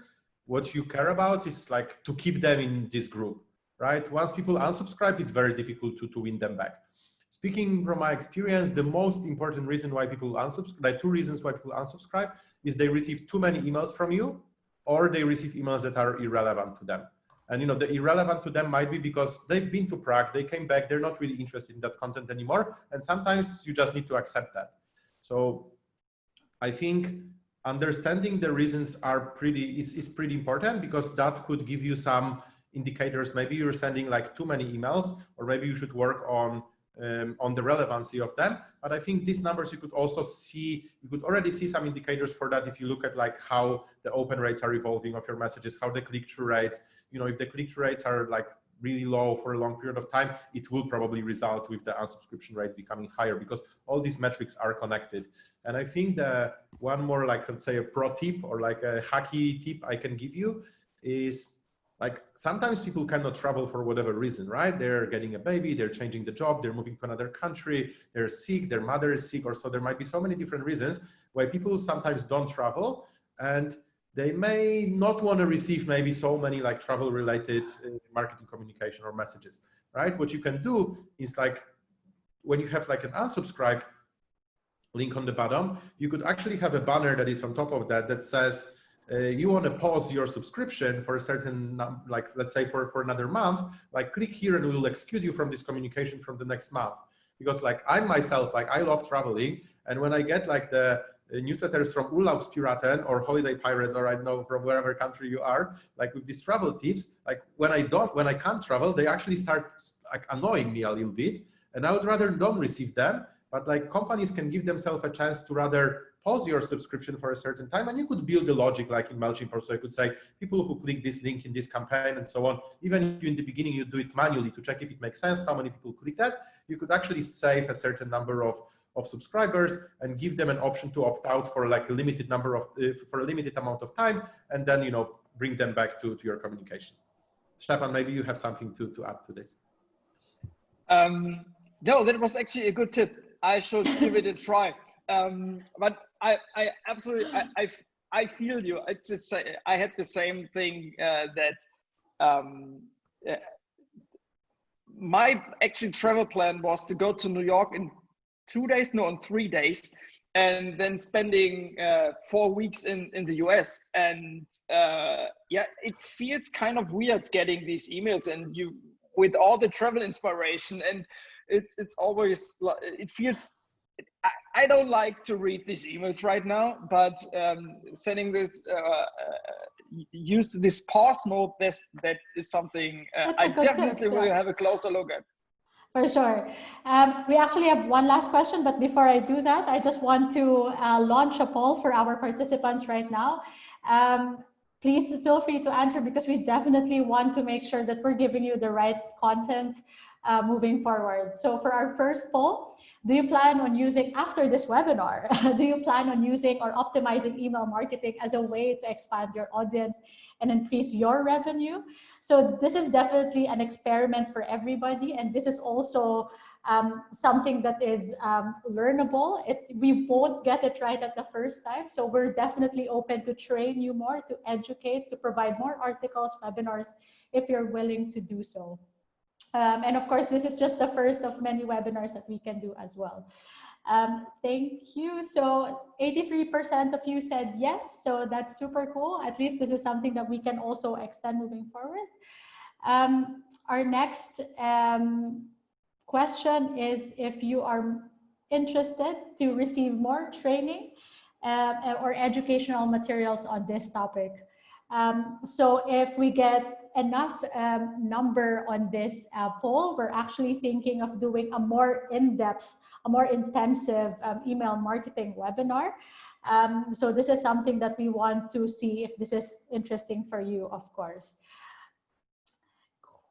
what you care about is like to keep them in this group, right? Once people unsubscribe, it's very difficult to win them back. Speaking from my experience, the most important reason why people unsubscribe, like two reasons why people unsubscribe, is they receive too many emails from you, or they receive emails that are irrelevant to them. And the irrelevant to them might be because they've been to Prague, they came back, they're not really interested in that content anymore. And sometimes you just need to accept that. So I think understanding the reasons is pretty important, because that could give you some indicators. Maybe you're sending like too many emails, or maybe you should work on the relevancy of them. But I think these numbers you could also see, you could already see some indicators for that if you look at like how the open rates are evolving of your messages, how the click-through rates, if the click-through rates are like really low for a long period of time, it will probably result with the unsubscription rate becoming higher, because all these metrics are connected. And I think the one more, like, let's say a pro tip or like a hacky tip I can give you is, like, sometimes people cannot travel for whatever reason, right? They're getting a baby, they're changing the job, they're moving to another country, they're sick, their mother is sick, or so. There might be so many different reasons why people sometimes don't travel, and they may not want to receive maybe so many like travel related marketing communication or messages, right? What you can do is, like, when you have like an unsubscribe link on the bottom, you could actually have a banner that is on top of that that says, you want to pause your subscription for a certain, like, let's say for another month, like, click here and we will exclude you from this communication from the next month. Because like I myself, like, I love traveling. And when I get like the newsletters from Urlaubspiraten or Holiday Pirates, or I don't know, from wherever country you are, like with these travel tips, like when I can't travel, they actually start like annoying me a little bit. And I would rather don't receive them. But like companies can give themselves a chance to rather pause your subscription for a certain time, and you could build the logic like in MailChimp. Also, you could say people who click this link in this campaign and so on, even if in the beginning you do it manually to check if it makes sense, how many people click that, you could actually save a certain number of subscribers and give them an option to opt out for like a limited number of, for a limited amount of time, and then, bring them back to your communication. Stefan, maybe you have something to add to this. No, that was actually a good tip. I should give it a try. But I absolutely, I feel you. It's just, I had the same thing that my actual travel plan was to go to New York in 2 days, no, in 3 days, and then spending 4 weeks in the US. And yeah, it feels kind of weird getting these emails and you with all the travel inspiration, and it's always, it feels, I don't like to read these emails right now, but setting this, use this pause mode, that is something That's I a good tip. definitely will have a closer look at. For sure. We actually have one last question, but before I do that, I just want to launch a poll for our participants right now. Please feel free to answer, because we definitely want to make sure that we're giving you the right content moving forward. So for our first poll, do you plan on using, after this webinar, do you plan on using or optimizing email marketing as a way to expand your audience and increase your revenue? So this is definitely an experiment for everybody. And this is also something that is learnable. We won't get it right at the first time. So we're definitely open to train you more, to educate, to provide more articles, webinars, if you're willing to do so. And of course, this is just the first of many webinars that we can do as well. Thank you. So 83% of you said yes. So that's super cool. At least this is something that we can also extend moving forward. Our next question is if you are interested to receive more training or educational materials on this topic. So if we get enough number on this poll, we're actually thinking of doing a more in-depth, a more intensive email marketing webinar. So this is something that we want to see if this is interesting for you, of course.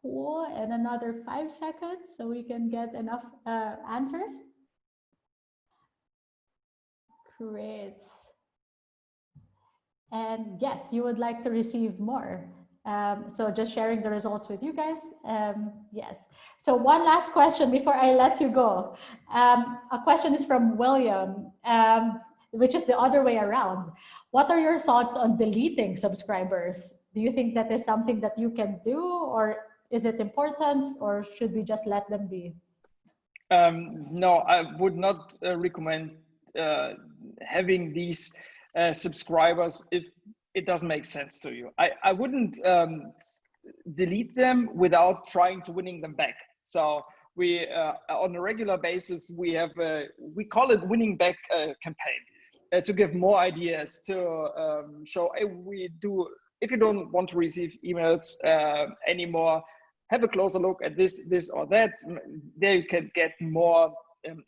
Cool, and another 5 seconds so we can get enough answers. Great. And yes, you would like to receive more. So just sharing the results with you guys. Yes. So one last question before I let you go. A question is from William, which is the other way around. What are your thoughts on deleting subscribers? Do you think that is something that you can do, or is it important, or should we just let them be? No, I would not recommend having these subscribers if it doesn't make sense to you. I wouldn't delete them without trying to winning them back. So we, on a regular basis, we have we call it winning back campaign to give more ideas, to show, hey, we do, if you don't want to receive emails anymore, have a closer look at this or that. There you can get more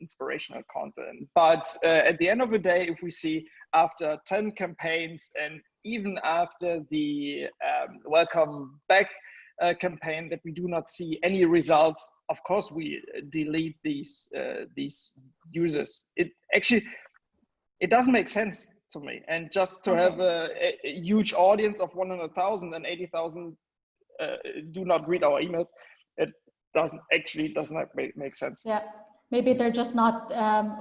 inspirational content. But at the end of the day, if we see after 10 campaigns and even after the welcome back campaign that we do not see any results, of course we delete these users. It doesn't make sense to me. And just to have a huge audience of 100,000 and 80,000 do not read our emails, it does not make sense. Yeah, maybe they're just not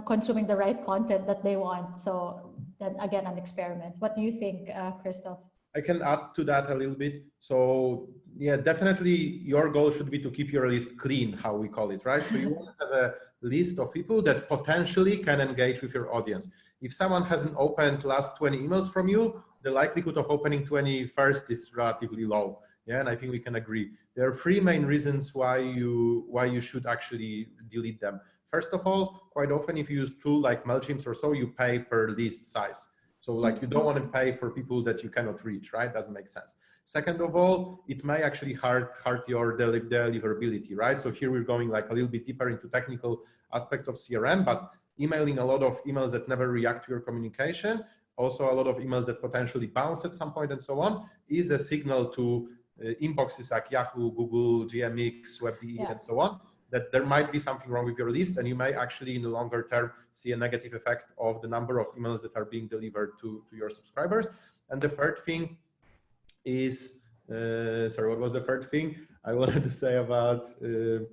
consuming the right content that they want. So then again, an experiment. What do you think, Christoph? I can add to that a little bit. So yeah, definitely your goal should be to keep your list clean, how we call it, right? So you want to have a list of people that potentially can engage with your audience. If someone hasn't opened last 20 emails from you, the likelihood of opening 21st is relatively low. Yeah, and I think we can agree. There are 3 main reasons why you should actually delete them. First of all, quite often if you use tool like MailChimp or so, you pay per list size. So like you don't want to pay for people that you cannot reach, right? Doesn't make sense. Second of all, it may actually hurt your deliverability, right? So here we're going like a little bit deeper into technical aspects of CRM, but emailing a lot of emails that never react to your communication, also a lot of emails that potentially bounce at some point and so on, is a signal to inboxes like Yahoo, Google, GMX, WebDE, and so on, that there might be something wrong with your list, and you may actually in the longer term see a negative effect of the number of emails that are being delivered to your subscribers. And the third thing is, sorry, what was the third thing I wanted to say about, the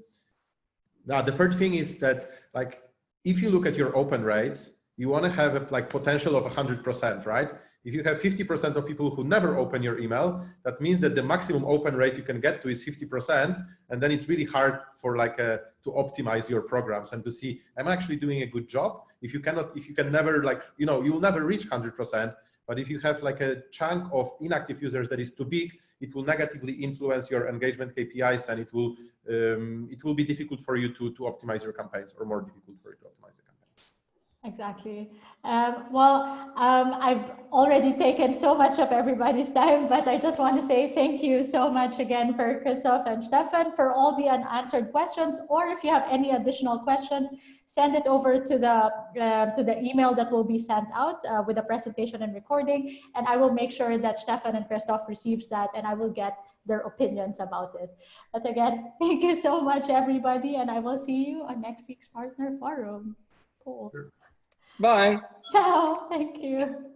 third thing is that like, if you look at your open rates, you want to have a like potential of 100%, right? If you have 50% of people who never open your email, that means that the maximum open rate you can get to is 50. And then it's really hard for like to optimize your programs and to see, am I actually doing a good job? If you can never like, you will never reach 100%, But if you have like a chunk of inactive users that is too big, it will negatively influence your engagement KPIs, and it will be difficult for you to optimize your campaigns, or more difficult for you to optimize the campaigns. Exactly. I've already taken so much of everybody's time, but I just want to say thank you so much again for Christoph and Stefan for all the unanswered questions. Or if you have any additional questions, send it over to the email that will be sent out with the presentation and recording, and I will make sure that Stefan and Christoph receives that, and I will get their opinions about it. But again, thank you so much, everybody, and I will see you on next week's Partner Forum. Cool. Bye. Ciao. Thank you.